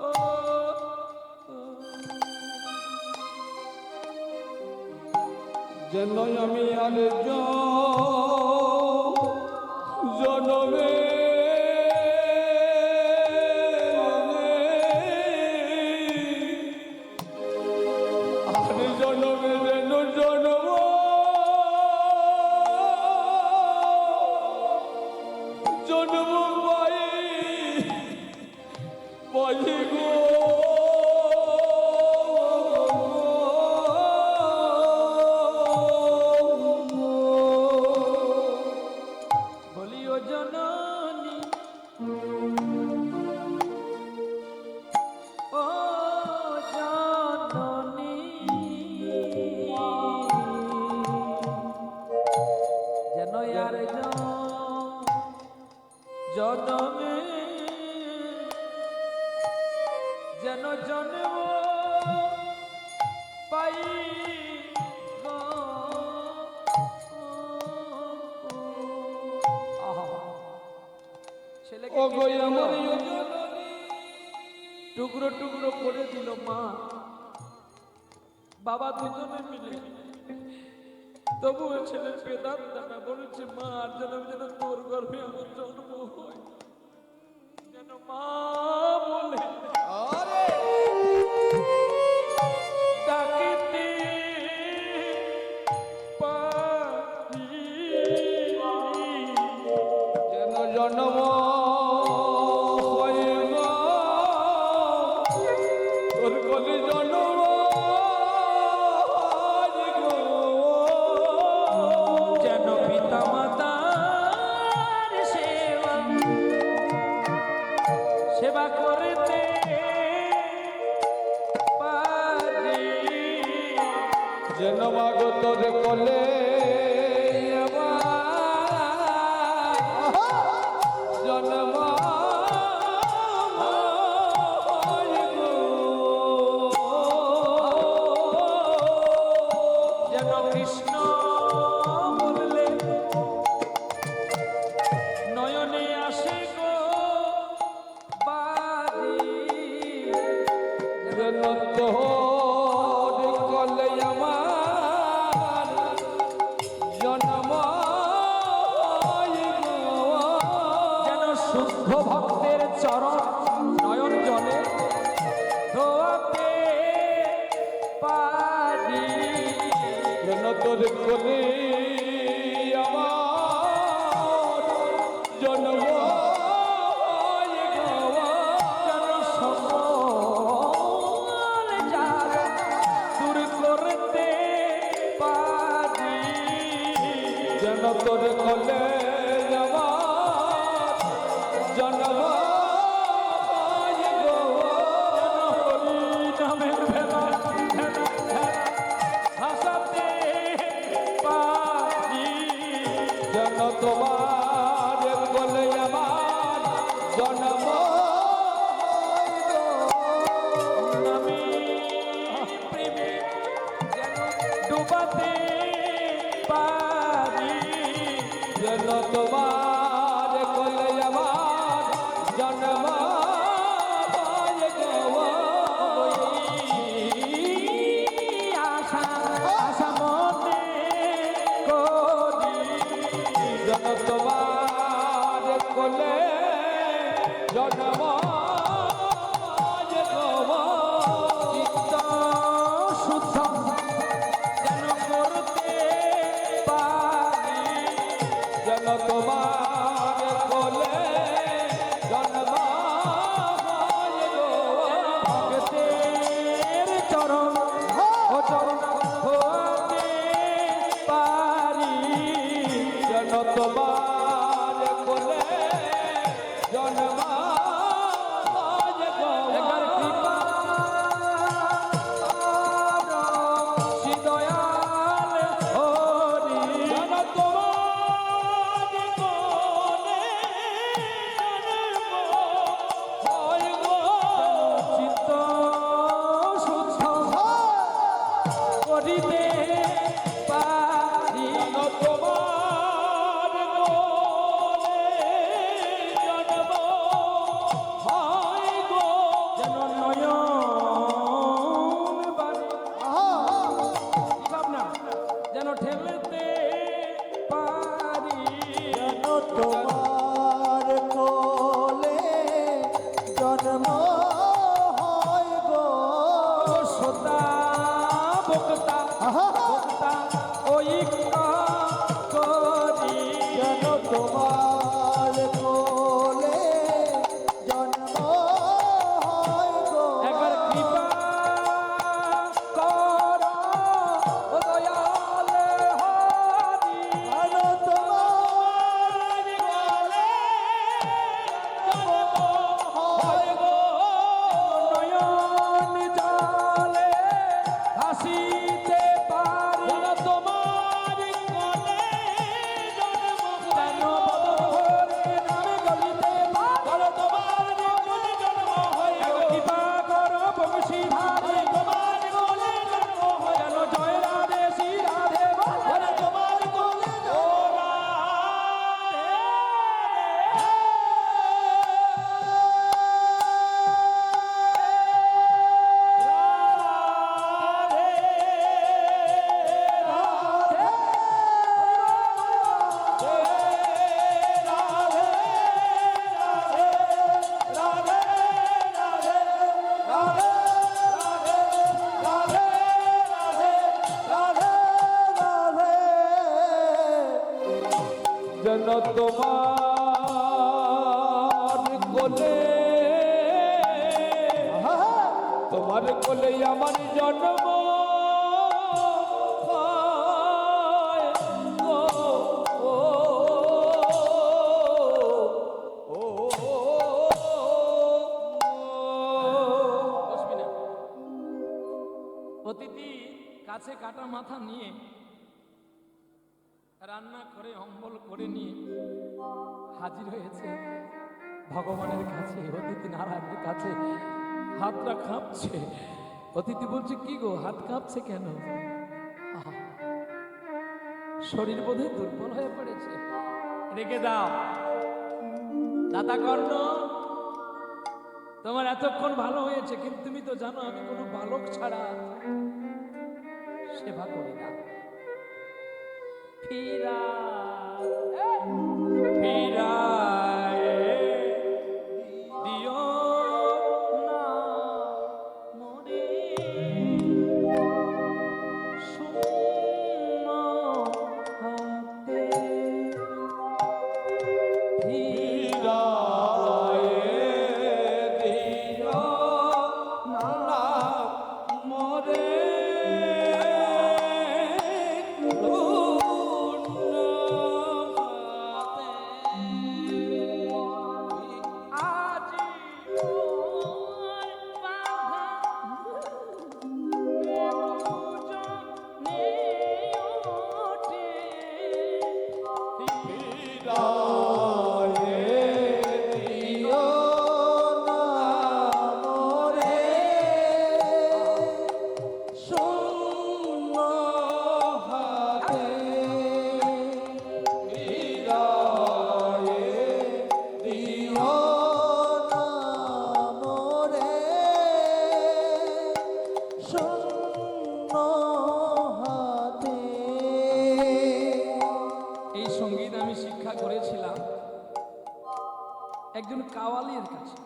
[SPEAKER 1] ও।
[SPEAKER 2] যেন আমি আর জনমে আর জনমে যেন জনম জন্ম পাই গো।
[SPEAKER 1] বলিও জননী ও জননী, টুকরো টুকরো করে দিল মা বাবা দুজনে মিলে। তবুও ছেলের বেদান দানা বলেছে, মা আর যেন তোর গর্ভে আমার জন্ম হয়, যেন মা বলে ডাকিতে পারি।
[SPEAKER 2] যেন জন্ম হয় গো, তোর কলি জন্ম হয় গো।
[SPEAKER 1] যেন পিতা মাতার সেবা করতে পারি।
[SPEAKER 2] যেন মাগো তোর কলে জন্ম হয় গো।
[SPEAKER 1] যেন কৃষ্ণ বললে নয়নে আসে গো বাড়ি।
[SPEAKER 2] যেন তোর কলে আমার জন্ম হয় গো।
[SPEAKER 1] যেন শুদ্ধ ভক্তের চরণ নয়ন জলে ধোয়াতে পারি।
[SPEAKER 2] যেন তোর কোলে আমার জন্ম হয় গো।
[SPEAKER 1] যেন সকল জ্বালা দূর করতে পারি।
[SPEAKER 2] যেন তোর কোলে আমার জন্ম হয় গো।
[SPEAKER 1] হরি নামের ভেলা হাসাতে পারি।
[SPEAKER 2] যেন তোমার কোলে আমার জন্ম হয় গো।
[SPEAKER 1] আমি প্রেমে যেন ডুবাতে পারি।
[SPEAKER 2] যেন তোমার কোলে আমার জন্ম হয় গো।
[SPEAKER 1] আশা আশা মনে করি।
[SPEAKER 2] যেন তোমার কোলে জন্ম হয় গো।
[SPEAKER 1] চিত্ত শুদ্ধ যেন করতে পারি।
[SPEAKER 2] যেন তোমার কোলে জন্ম হয় গো।
[SPEAKER 1] ভক্তের চরণ ও চরণ ধোয়াতে পারি।
[SPEAKER 2] যেন তোমার কোলে জন্ম হয় গো।
[SPEAKER 1] একবার কৃপা শ্রী দয়াল হরি।
[SPEAKER 2] যেন তোমার কোলে জন্ম হয় গো।
[SPEAKER 1] চিত্ত শুদ্ধ করিতে পারি।
[SPEAKER 2] যেন তোমার কোলে জন্ম হয় গো।
[SPEAKER 1] যেন নয়ন বাণী ভাবনা যেন ঠেলতে পারি।
[SPEAKER 3] যেন তোমার কোলে জন্ম হয় গো।
[SPEAKER 1] শ্রোতা বক্তা বক্তা ঐক্য করি।
[SPEAKER 3] যেন তোমার কোলে জন্ম হয় গো।
[SPEAKER 1] একবার কৃপা কর ও দয়াল হরি।
[SPEAKER 3] যেন তোমার কোলে জন্ম হয় গো।
[SPEAKER 1] নয়ন জলে ভাসিতে পারি।
[SPEAKER 2] যেন তোমার কোলে জন্ম
[SPEAKER 1] যেন বদরে নামে গলিতে পারি।
[SPEAKER 2] যেন তোমার কোলে জন্ম হয় গো।
[SPEAKER 1] একবার কৃপা কর বংশী ধারে।
[SPEAKER 2] তোমার কোলে জন্ম হয়
[SPEAKER 1] যেন জয় রাধে শ্রী রাধে বলে।
[SPEAKER 2] যেন তোমার কোলে জন্ম
[SPEAKER 1] যেন তোমার কোলে, তোমার কোলে আমার জন্ম হয়। ও, ও, ও, বসবি না। অতিথি কাছে কাটা মাথা নিয়ে রান্না করে অম্বল করে নিয়ে হাজির হয়েছে ভগবানের কাছে, অতিথি নারায়ণের কাছে। হাতটা কাঁপছে। অতিথি বলছে, কি গো হাত কাঁপছে কেন? আহা, শরীর বোধহয় দুর্বল হয়ে পড়েছে। রেখে দাও দাতা কর্ণ, তোমার এতক্ষণ ভালো হয়েছে, কিন্তু তুমি তো জানো আমি কোনো বালক ছাড়া সেবা করি না। ফিরা ফিরায়ে দিও না মোরে শূন্য হাতে। ফিরায়ে দিও না মোরে একজন কাওয়ালির কাছে।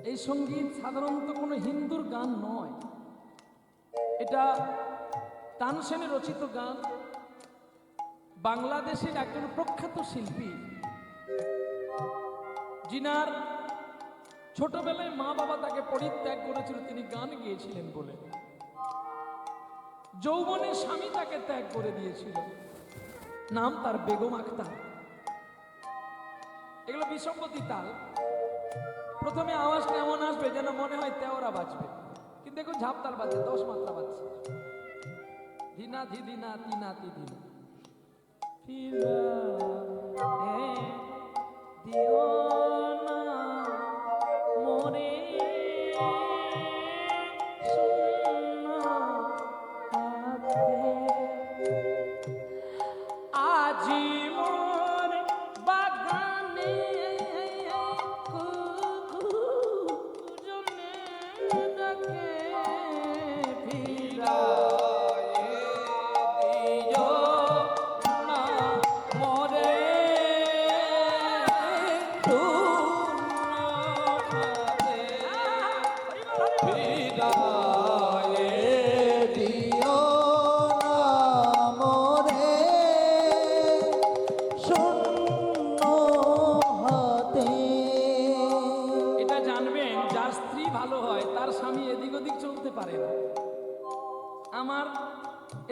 [SPEAKER 1] এই সঙ্গীত সাধারণত কোনো হিন্দুর গান নয়, এটা তানসেনে রচিত গান। বাংলাদেশের একজন প্রখ্যাত শিল্পী, যিনার ছোটবেলায় মা বাবা তাকে পরিত্যাগ করেছিল, তিনি গান গেয়েছিলেন বলে। যৌবনে স্বামী তাকে ত্যাগ করে দিয়েছিল, নাম তার বেগম আক্তার। এগুলো বিষম্পতি তাল। প্রথমে আওয়াজটা এমন আসবে যেন মনে হয় তেওরা বাজবে, কিন্তু দেখুন ঝাপতাল বাজছে, 10 মাত্রা বাজছে। ধিনা ধি দিনা তিনা তি দিনা ফিরা এ দিও না মোরে শূন্য হাতে। আজি মোর বাগানে কুকুরজনে ডাকে, ফিরায়ে দিও না মোরে শূন্য হাতে।
[SPEAKER 3] ফিরায়ে দিও না মোরে শূন্য হাতে।
[SPEAKER 1] এটা জানবেন, যার স্ত্রী ভালো হয় তার স্বামী এদিক ওদিক চলতে পারে না। আমার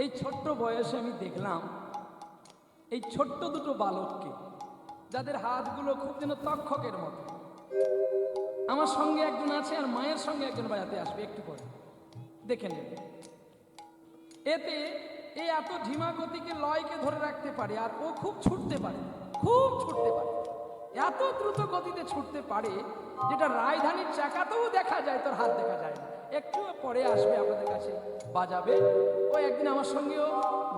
[SPEAKER 1] এই ছোট্ট বয়সে আমি দেখলাম এই ছোট্ট দুটো বালককে, যাদের হাতগুলো খুব যেন তক্ষকের মতো। আমার সঙ্গে একজন আছে আর মায়ের সঙ্গে একজন বাজাতে আসবে একটু পরে, দেখে নেবে। এতে এই এত ঝিমা গতিকে লয়কে ধরে রাখতে পারে, আর ও খুব ছুটতে পারে, খুব ছুটতে পারে। এত দ্রুত গতিতে ছুটতে পারে যেটা রাজধানীর চাকাতেও দেখা যায়, তোর হাত দেখা যায় না। একটু পরে আসবে আপনাদের কাছে, বাজাবে। ও একদিন আমার সঙ্গেও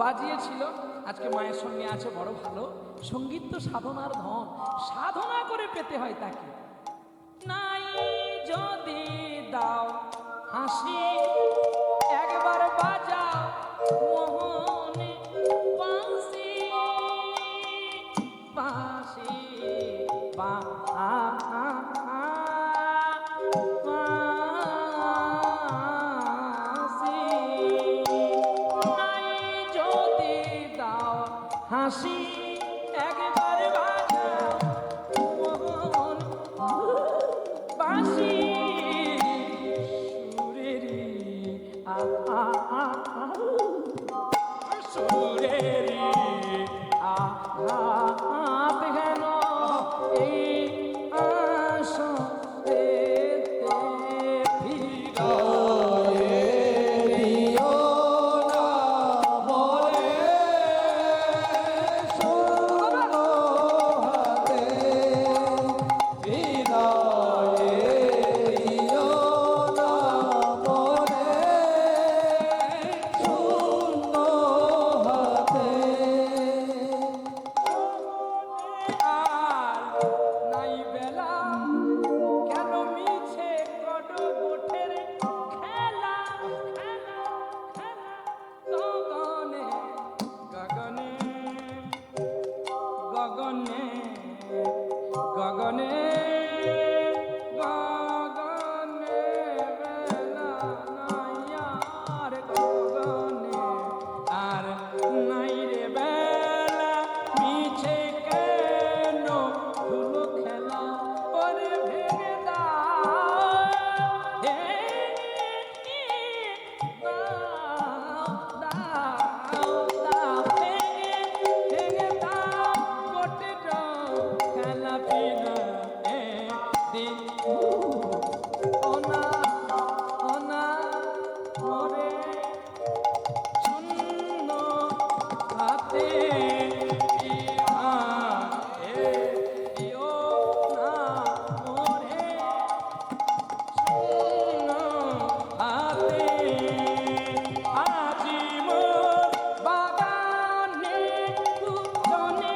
[SPEAKER 1] বাজিয়েছিল, আজকে মায়ের সঙ্গে আছে, বড় ভালো। সঙ্গীত তো সাধনার ধন, সাধনা করে পেতে হয় তাকে। নাই যদি দাও হাসি একবার বাজাও মোহনে বাঁশি, বাঁশি বাঁশি। নাই যদি দাও বাঁশি একবার বাজাও মোহন বাঁশি সুরেরি সুরেরি আঘাত হেন এই আসতে ফিরায়ে
[SPEAKER 3] দিও না মোরে শূন্য হাতে বিদায়ে দিও না মোরে শূন্য হাতে
[SPEAKER 1] আর নাই বেলা কেন মিছে কড গোঠের খেলা খেলা খেলা গগনে গগনে গগনে গগনে গগনে বেলা নাই আর গগনে আর নাই রে বেলা মিছে কেন ধুলো খেলা ওরে ভেঙে দাও ভেঙে দাও গোটে খেলা পিনা ওনা ওনা মরে শূন্য হাতে দিও না মোরে শূন্য হাতে আজি মোর বাগানে কুজনে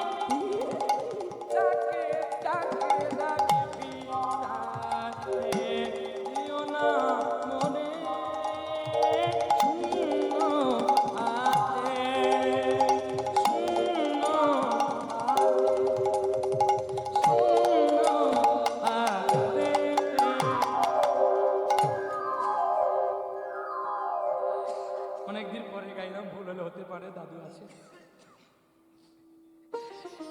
[SPEAKER 1] ডাকে ডাকে ডাকে পিতাকে দিও না মোরে শূন্য হাতে শূন্য হাতে অনেকদিন পরে গাইলাম, ভুল হলে হতে পারে, দাদু আছে।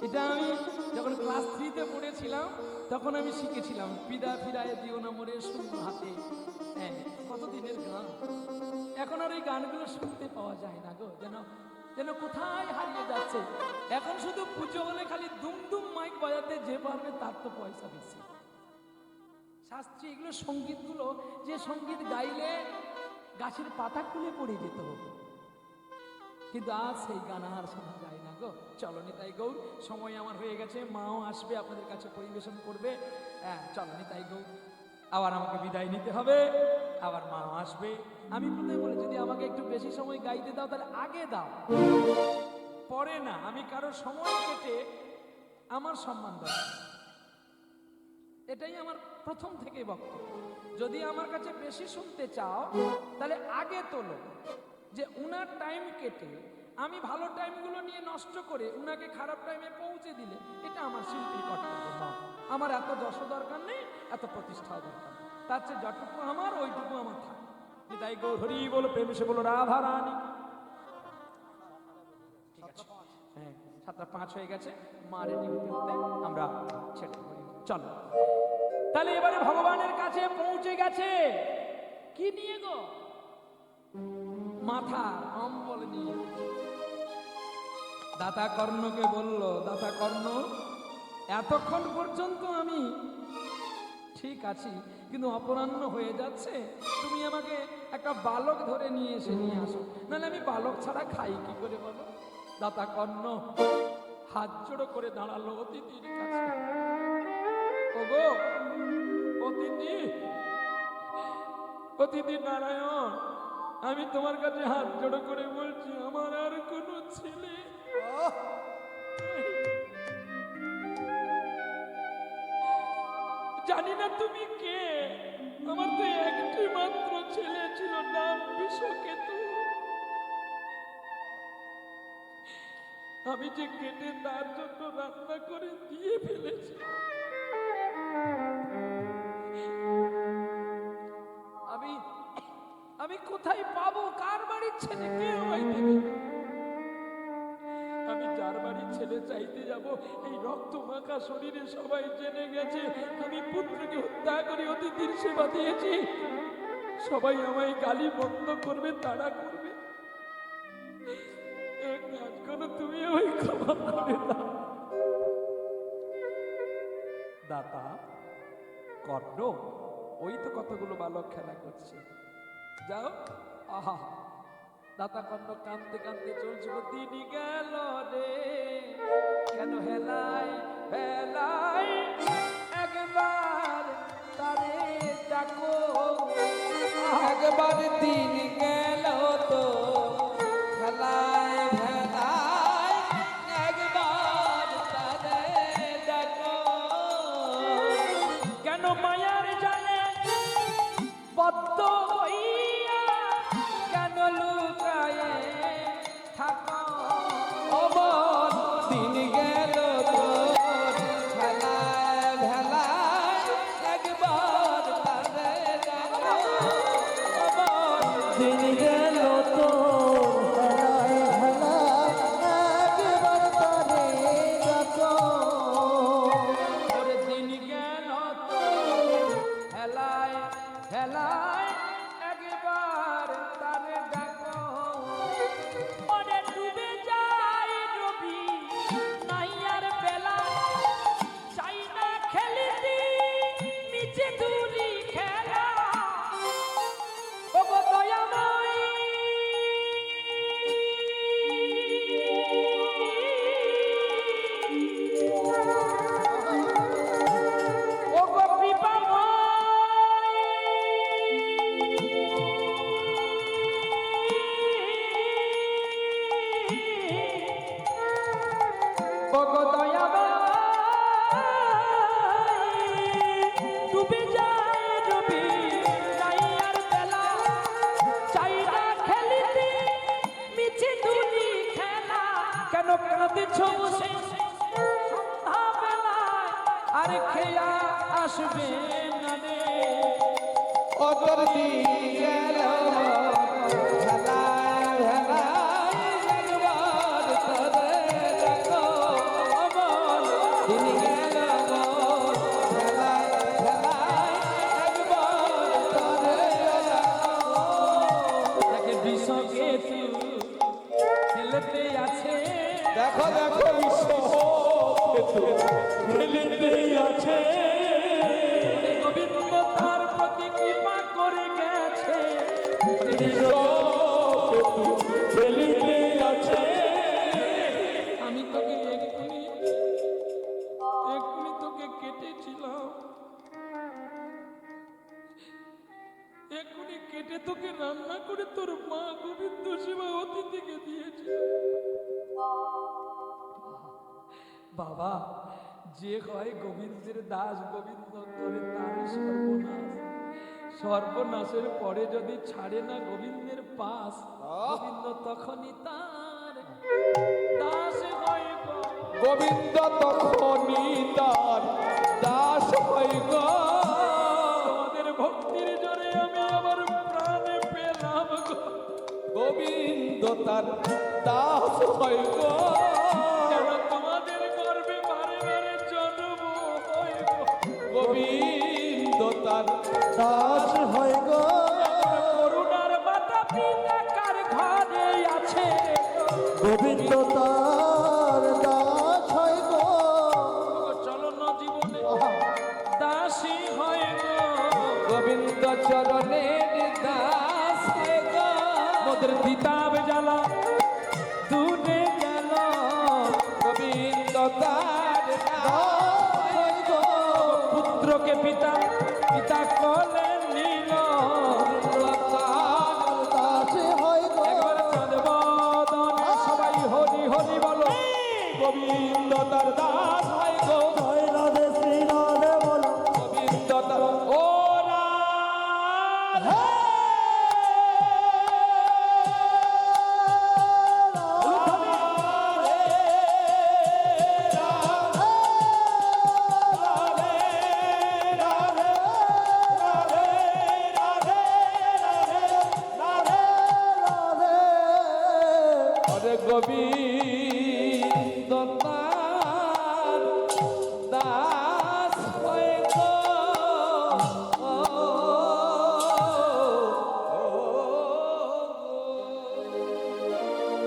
[SPEAKER 1] এটা আমি যখন ক্লাস 3-তে পড়েছিলাম তখন আমি শিখেছিলাম, পিদা ফিরায় দিও না মোরে শূন্য হাতে। হ্যাঁ, কতদিনের গান, এখন আর এই গানগুলো শুনতে পাওয়া যায় না গো, যেন যেন কোথায় হারিয়ে যাচ্ছে। এখন শুধু পুজো হলে খালি দুমদুম মাইক বাজাতে যে পারবে তার তো পয়সা বেশি। শাস্ত্রী এগুলো সঙ্গীতগুলো, যে সঙ্গীত গাইলে গাছের পাতা খুলে পড়ে যেত, কিন্তু আজ সেই গান আর শোনা যায় না গো। চলো নিতাই গৌর, সময় আমার হয়ে গেছে, মাও আসবে আপনাদের কাছে পরিবেশন করবে। হ্যাঁ, চলো নিতাই গৌর, আবার আমাকে বিদায় নিতে হবে, আবার মাও আসবে। আমি প্রথমে বলি, যদি আমাকে একটু বেশি সময় গাইতে দাও তাহলে আগে দাও, পরে না। আমি কারো সময় কেটে আমার সম্মান দাও, এটাই আমার প্রথম থেকে বক্তব্য। যদি আমার কাছে বেশি শুনতে চাও তাহলে আগে তোলো, যে উনার টাইম কেটে আমি ভালো টাইমগুলো নিয়ে নষ্ট করে উনাকে খারাপ টাইমে পৌঁছে দিলে এটা আমার শিল্পীর কর্তব্য নয়। আমার এত যশ দরকার নেই, এত প্রতিষ্ঠাও দরকার নেই, তার চেয়ে যতটুকু আমার ওইটুকু আমার থাকে। তাই গৌর হরি বলো, প্রেম সে বলো রাধা রানী। ঠিক আছে, হ্যাঁ 7:05 হয়ে গেছে, মা রেডি হতে হতে আমরা ছেড়ে দেব। চলো তাহলে এবারে ভগবানের কাছে পৌঁছে গেছে, কি নিয়ে গো? মাথা অম্বল নিয়ে। দাতা কর্ণকে বলল, দাতা কর্ণ, এতক্ষণ পর্যন্ত আমি ঠিক আছি, কিন্তু অপরাহ্ন হয়ে যাচ্ছে, তুমি আমাকে একটা বালক ধরে নিয়ে এসে নিয়ে আসো, নাহলে আমি বালক ছাড়া খাই কি করে বলো? দাতা কর্ণ হাত জোড়ো করে দাঁড়ালো অতিথির কাছে। ওগো অতিথি, অতিথি নারায়ণ, আমি তোমার কাছে হাত জোড়ো করে বলছি, আমার আর কোনো ছেলে জানি না তুমি কে, আমার তো একটি মাত্র ছেলে ছিল, নাম বিষকেতু। আমি যে কেটে তার জন্য রান্না করে দিয়ে ফেলেছি। আমি কোথায় পাবো? কার বাড়ির ছেলে কে আমায় দেবে? আমি যার বাড়ির ছেলে চাইতে যাব, এই রক্ত মাখা শরীরে সবাই জেনে গেছে আমি পুত্রকে হত্যা করে অতিথির সেবা দিয়েছি। সবাই আমায় গালি বন্ধ করবে, তাড়া করবে। এক কাজ করো, তুমি আমায় ক্ষমা করে দাও। দাতা কর্ণ, ওই তো কতগুলো বালক খেলা করছে, যাও। আহা, দাতা কর্ণ কাঁদতে কাঁদতে চলছিল, দিনই গেল রে কেন হেলায় হেলায়, একবার তারে ডাকো।
[SPEAKER 3] একবার দিন গেল তো খেলায় ভেলায়, একবার তারে ডাকো।
[SPEAKER 1] কেন মায়ার জালে বদ্ধ হইয়া, কেন লুকায়ে থাকো।
[SPEAKER 3] অমন দিন গেল তো খেলায় ভেলায়, একবার তারে ডাকো। অমন দিন গেল তো খেলায় ভেলায়, একবার তারে ডাকো।
[SPEAKER 1] ওরে দিন গেল তো হেলায় হেলায়, একবার তারে ডাকো। ওরে ডুবে যায় রবি নাই আর বেলা, চাই না খেলিতি নিচে দূরি খেলা। ওগো দয়াময়, ওগো ওগো দয়াময়, ডুবে যায় রবি নাই আর বেলা, চাই না খেলিতে মিছে দুনি খেলা। কেন কাঁদছ সে সন্ধ্যা বেলায়, আর খেয়া আসবে না রে।
[SPEAKER 3] অতর দিন গেল খেলায় ভেলায়, একবার তারে ডাকো। অমন দিন গেল খেলায় ভেলায়, একবার তারে ডাকো।
[SPEAKER 1] তাকে বিষকে খেলতে আছে,
[SPEAKER 2] দেখো দেখো বিশ্ব খেলিতেই আছে।
[SPEAKER 1] গোবিন্দ তার প্রতি কৃপা করে গেছে।
[SPEAKER 2] খেলিতেই আছে।
[SPEAKER 1] আমি তোকে এক্ষুনি তোকে কেটেছিলাম, এক্ষুনি কেটে তোকে রান্না করে তোর মা গোবিন্দ সেবা অতিথিকে দিয়েছিল। বাবা, যে হয় গোবিন্দের দাস, গোবিন্দ করে তার সর্বনাশ। সর্বনাশের পরে যদি ছাড়ে না গোবিন্দের পাশ, গোবিন্দ তখনই তার দাস হয় গো।
[SPEAKER 2] গোবিন্দ তখনই তার দাস হই গো।
[SPEAKER 1] তোমাদের ভক্তির জোরে আমি আমার প্রাণে পেলাম গো।
[SPEAKER 2] গোবিন্দ তার দাস হই গো।
[SPEAKER 1] যেন তোমাদের গর্ভে বারে বারে জন্ম হয় গো।
[SPEAKER 2] গোবিন্দ তার
[SPEAKER 3] দাস হয় গো।
[SPEAKER 1] করুণার মাতা পিতা কার ঘরে আছে গো।
[SPEAKER 3] গোবিন্দ তার দাস হয় গো।
[SPEAKER 1] চলো না জীবনে দাসী হয় গো।
[SPEAKER 3] গোবিন্দ চরণের দাস হয় গো।
[SPEAKER 1] মোদের পিতাব জ্বালা দূরে গেল,
[SPEAKER 3] গোবিন্দ তার দাস হয় গো।
[SPEAKER 1] পুত্রকে পিতা পিতা কোলে নিল।
[SPEAKER 3] তার দাস হয় গো।
[SPEAKER 1] একবার চাঁদ বদনে সবাই হরি হরি বলো।
[SPEAKER 2] গোবিন্দ তার দাস হয় গো।
[SPEAKER 3] জয় রাধে শ্রী রাধে বলো।
[SPEAKER 2] গোবিন্দ তার ও রাধে। গোবিন্দ
[SPEAKER 3] তার দাস হয়ে গো।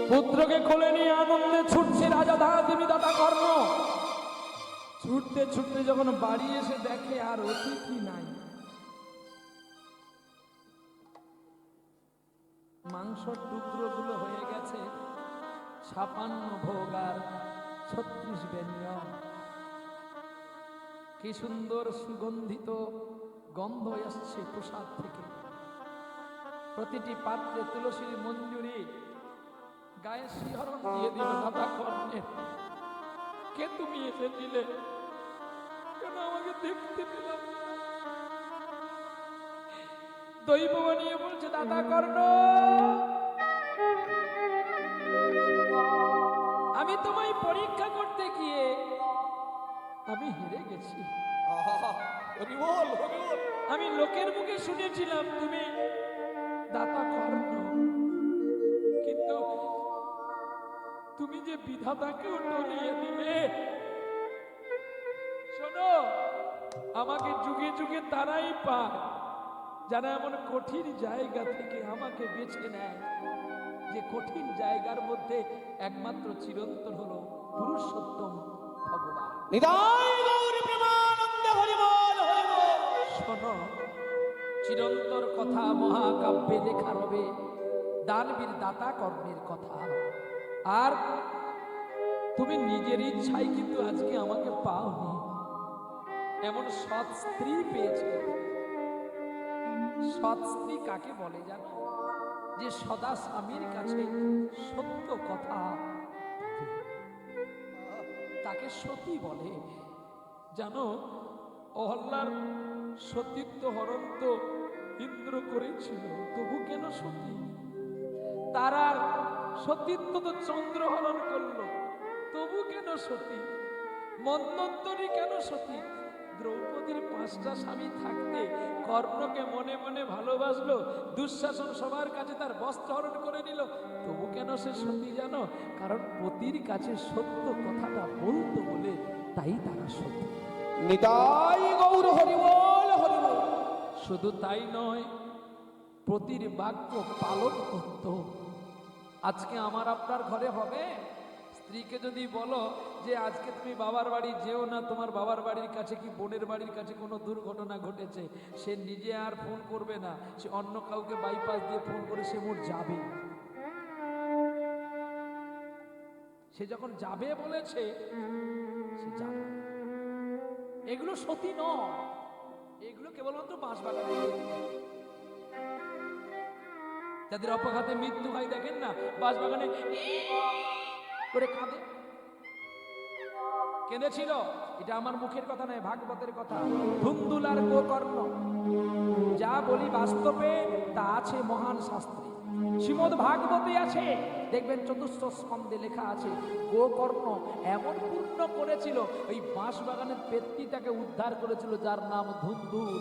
[SPEAKER 1] পুত্রকে কোলে নিয়ে আনন্দে ছুটছে রাজা দেবী দাতা কর্ণ। ছুটতে ছুটতে যখন বাড়ি এসে দেখে আর অতিথি নাই, মাংসর টুকরোগুলো হয়ে গেছে 56 ভোগ আর 36 ব্যঞ্জন। কি সুন্দর সুগন্ধিত গন্ধ আসছে প্রসাদ থেকে। প্রতিটি পাত্রে তুলসীর মঞ্জুরি, গায়ে শিহরণ দিয়ে দিল দাদা কর্ণের। কে তুমি এসেছিলে? কেন আমাকে দেখতে পেলাম? দৈব বানিয়ে বলছে দাদা কর্ণ, আমি তোমায় পরীক্ষা করতে গিয়ে আমি হেরে গেছি। আমি লোকের মুখে শুনেছিলাম তুমি দাতা কর্ণ, কিন্তু তুমি যে বিধাতাকেও টলিয়ে দিলে। শোনো, আমাকে যুগে যুগে তারাই পায় যারা এমন কঠিন জায়গা থেকে আমাকে বেছে নেয়, যে কঠিন জায়গার মধ্যে একমাত্র চিরন্তন হলো পুরুষোত্তম ভগবান।
[SPEAKER 2] নিতাই গৌর প্রেমানন্দে হরি বল হরি বল।
[SPEAKER 1] শোনো, চিরন্তর কথা মহাকাব্যে লেখা রবে দানবীর দাতা কর্ণের কথা। আর তুমি নিজের ইচ্ছায় কিন্তু আজকে আমাকে পাওনি, এমন সৎ স্ত্রী পেয়েছে। সৎ স্ত্রী কাকে বলে জানো? যে সদা স্বামীর কাছে সত্য কথা, তাকে সতী বলে। জানো, অহল্যার সতীত্ব হরণ তো ইন্দ্র করেছিল, তবু কেন সতী? তারার সতীত্ব তো চন্দ্র হরণ করলো, তবু কেন সতী? মন্বন্তরী কেন সতী? দ্রৌপদীর 5টা স্বামী থাকতে কর্ণকে মনে মনে ভালোবাসলো, দুঃশাসন সবার কাছে তার বস্ত্র হরণ করে নিল, তবু কেন সে সতী জানো? কারণ পতির কাছে সত্য কথাটা বলতো বলে, তাই তারা সতী।
[SPEAKER 3] নিতাই গৌর হরি বল হরি বল।
[SPEAKER 1] শুধু তাই নয়, পতির বাক্য পালন করত। আজকে আমার আপনার ঘরে হবে, স্ত্রীকে যদি বলো যে আজকে তুমি বাবার বাড়ি যেও না, তোমার বাবার বাড়ির কাছে কি বোনের বাড়ির কাছে কোনো দুর্ঘটনা ঘটেছে, সে নিজে আর ফোন করবে না, সে অন্য কাউকে বাইপাস দিয়ে ফোন করে সে মোট যাবে। সে যখন যাবে বলেছে সে যাবে। এগুলো সতী নয়, এগুলো কেবলমাত্র বাঁশবাগানে। যাদের অপঘাতে মৃত্যু হয় দেখেন না, বাঁশবাগানে করে কাঁদে। কেঁদেছিল, এটা আমার মুখের কথা নয়, ভাগবতের কথা। ধুন্দুল আর গোকর্ণ, যা বলি বাস্তবে তা আছে মহান শাস্ত্রে। শ্রীমদ ভাগবতে আছে, দেখবেন চতুর্থ স্কন্ধে লেখা আছে, গোকর্ণ এমন পূর্ণ করেছিল, ওই বাঁশবাগানের পেত্তিটাকে উদ্ধার করেছিল, যার নাম ধুন্দুল।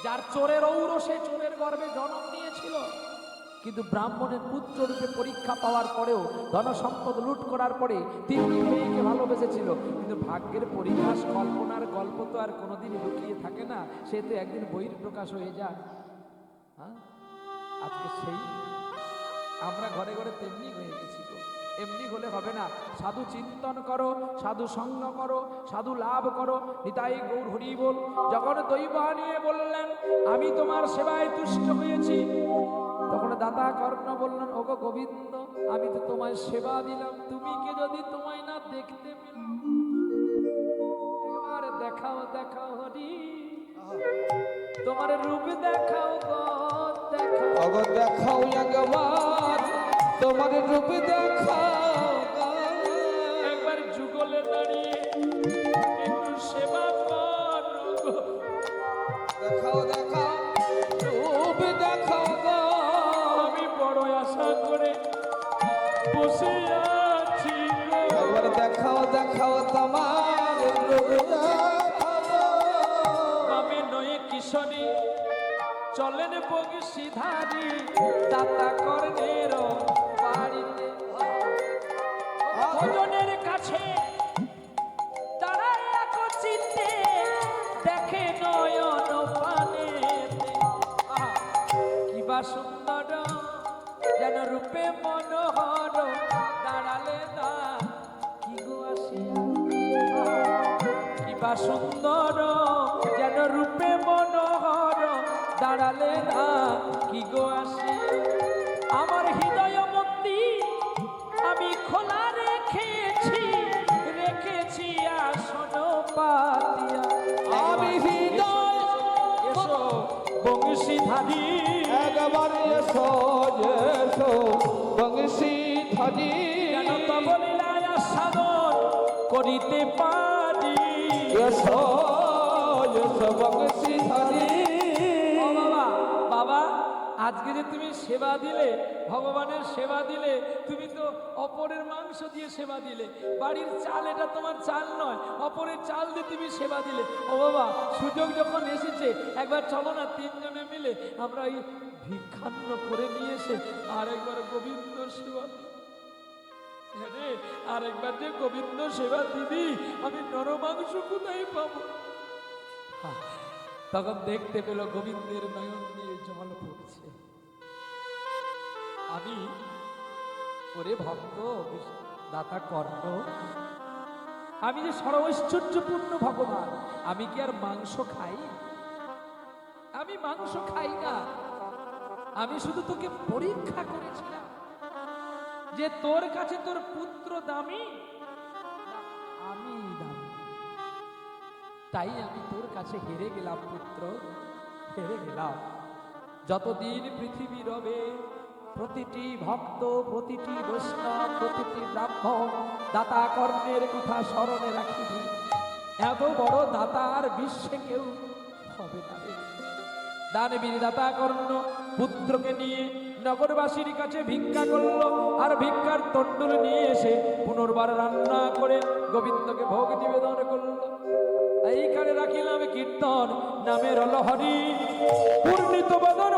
[SPEAKER 1] যার চোরের ঔরসে চোরের গর্ভে জন্ম নিয়েছিল, কিন্তু ব্রাহ্মণের পুত্র রূপে পরীক্ষা পাওয়ার পরেও, ধন সম্পদ লুট করার পরে 3টি মেয়েকে ভালোবেসেছিল। কিন্তু ভাগ্যের পরিহাস, কল্পনার গল্প তো আর কোনোদিন লুকিয়ে থাকে না, সে তো একদিন বহির প্রকাশ হয়ে যায়। হ্যাঁ, আজকে সেই আমরা ঘরে ঘরে তেমনি হয়ে গেছি গো। এমনি হলে হবে না। সাধু চিন্তন করো, সাধু সঙ্গ করো, সাধু লাভ করো। নিতাই গৌর হরি বল। যখন দৈব নিয়ে বললেন আমি তোমার সেবায় তুষ্ট হয়েছি, তখন দাতা কর্ণ বললেন, ওগো গোবিন্দ, আমি তো তোমায় সেবা দিলাম, তুমি কে যদি তোমায় না দেখতে পেলাম, এবার দেখাও দেখাও হরি, তোমার রূপ দেখাও গো দেখাও।
[SPEAKER 3] অগো দেখাও একবার তোমার রূপ দেখাও।
[SPEAKER 1] একবার যুগলে দাঁড়িয়ে একটু সেবা করো গো।
[SPEAKER 3] দেখাও দেখাও রূপ দেখাও গো।
[SPEAKER 1] আমি বড় আশা করে বসে আছি গো।
[SPEAKER 3] একবার দেখাও দেখাও তোমার রূপ দেখাও।
[SPEAKER 1] আমি নয়ে কিশোরী চলেন বংশীধারী, দাতা কর্ণের বাড়িতে ভোজনের রূপে মনোহর দাঁড়ালে না কি গো আসিয়া কিবা সুন্দর যেন রূপে মনোহর দাঁড়ালে না কি গো আসিয়া আমার হৃদয় মন্দির আমি খোলা রেখেছি রেখেছি আসন পাতিয়া
[SPEAKER 3] আমি হৃদয়
[SPEAKER 1] এসো বংশীধারী
[SPEAKER 3] একবার এসো এসো বংশী ধারি
[SPEAKER 1] যেন তব লীলায় সাধন করিতে পারি
[SPEAKER 3] এসো এসো বংশী ধারি
[SPEAKER 1] ও বাবা বাবা আজকে যে তুমি সেবা দিলে ভগবানের সেবা দিলে তুমি তো অপরের মাংস দিয়ে সেবা দিলে বাড়ির চাল এটা তোমার চাল নয় অপরের চাল দিয়ে তুমি সেবা দিলে ও বাবা সুযোগ যখন এসেছে একবার চলো না তিনজনে মিলে আমরা এই ভিক্ষান্ন করে নিয়ে এসে আরেকবার গোবিন্দ সেবা দিই হ্যাঁ রে, আরেকবার যে গোবিন্দ সেবা দিবি আমি নরমাংস কোথায় পাবো তখন দেখতে পেল গোবিন্দের নয়ন দিয়ে জল পড়ছে আমি ওরে ভক্ত দাতা কর্ণ আমি যে সর্বৈশ্বর্যপূর্ণ ভগবান আমি কি আর মাংস খাই আমি মাংস খাই না আমি শুধু তোকে পরীক্ষা করেছিলাম যে তোর কাছে তোর পুত্র দামি আমি দামি তাই আমি তোর কাছে হেরে গেলাম পুত্র হেরে গেলাম যতদিন পৃথিবী রবে প্রতিটি ভক্ত প্রতিটি বৈষ্ণব প্রতিটি ব্রাহ্মণ দাতা কর্ণের কথা স্মরণে রাখিবি এত বড় দাতা আর বিশ্বে কেউ হবে না রে। দানবীর দাতা কর্ণ পুত্রকে নিয়ে নগরবাসীর কাছে ভিক্ষা করলো আর ভিক্ষার তণ্ডুল নিয়ে এসে পুনর্বার রান্না করে গোবিন্দকে ভোগ নিবেদন করলো এইখানে রাখিলাম কীর্তন নামের লহরী পূর্ণিত বদন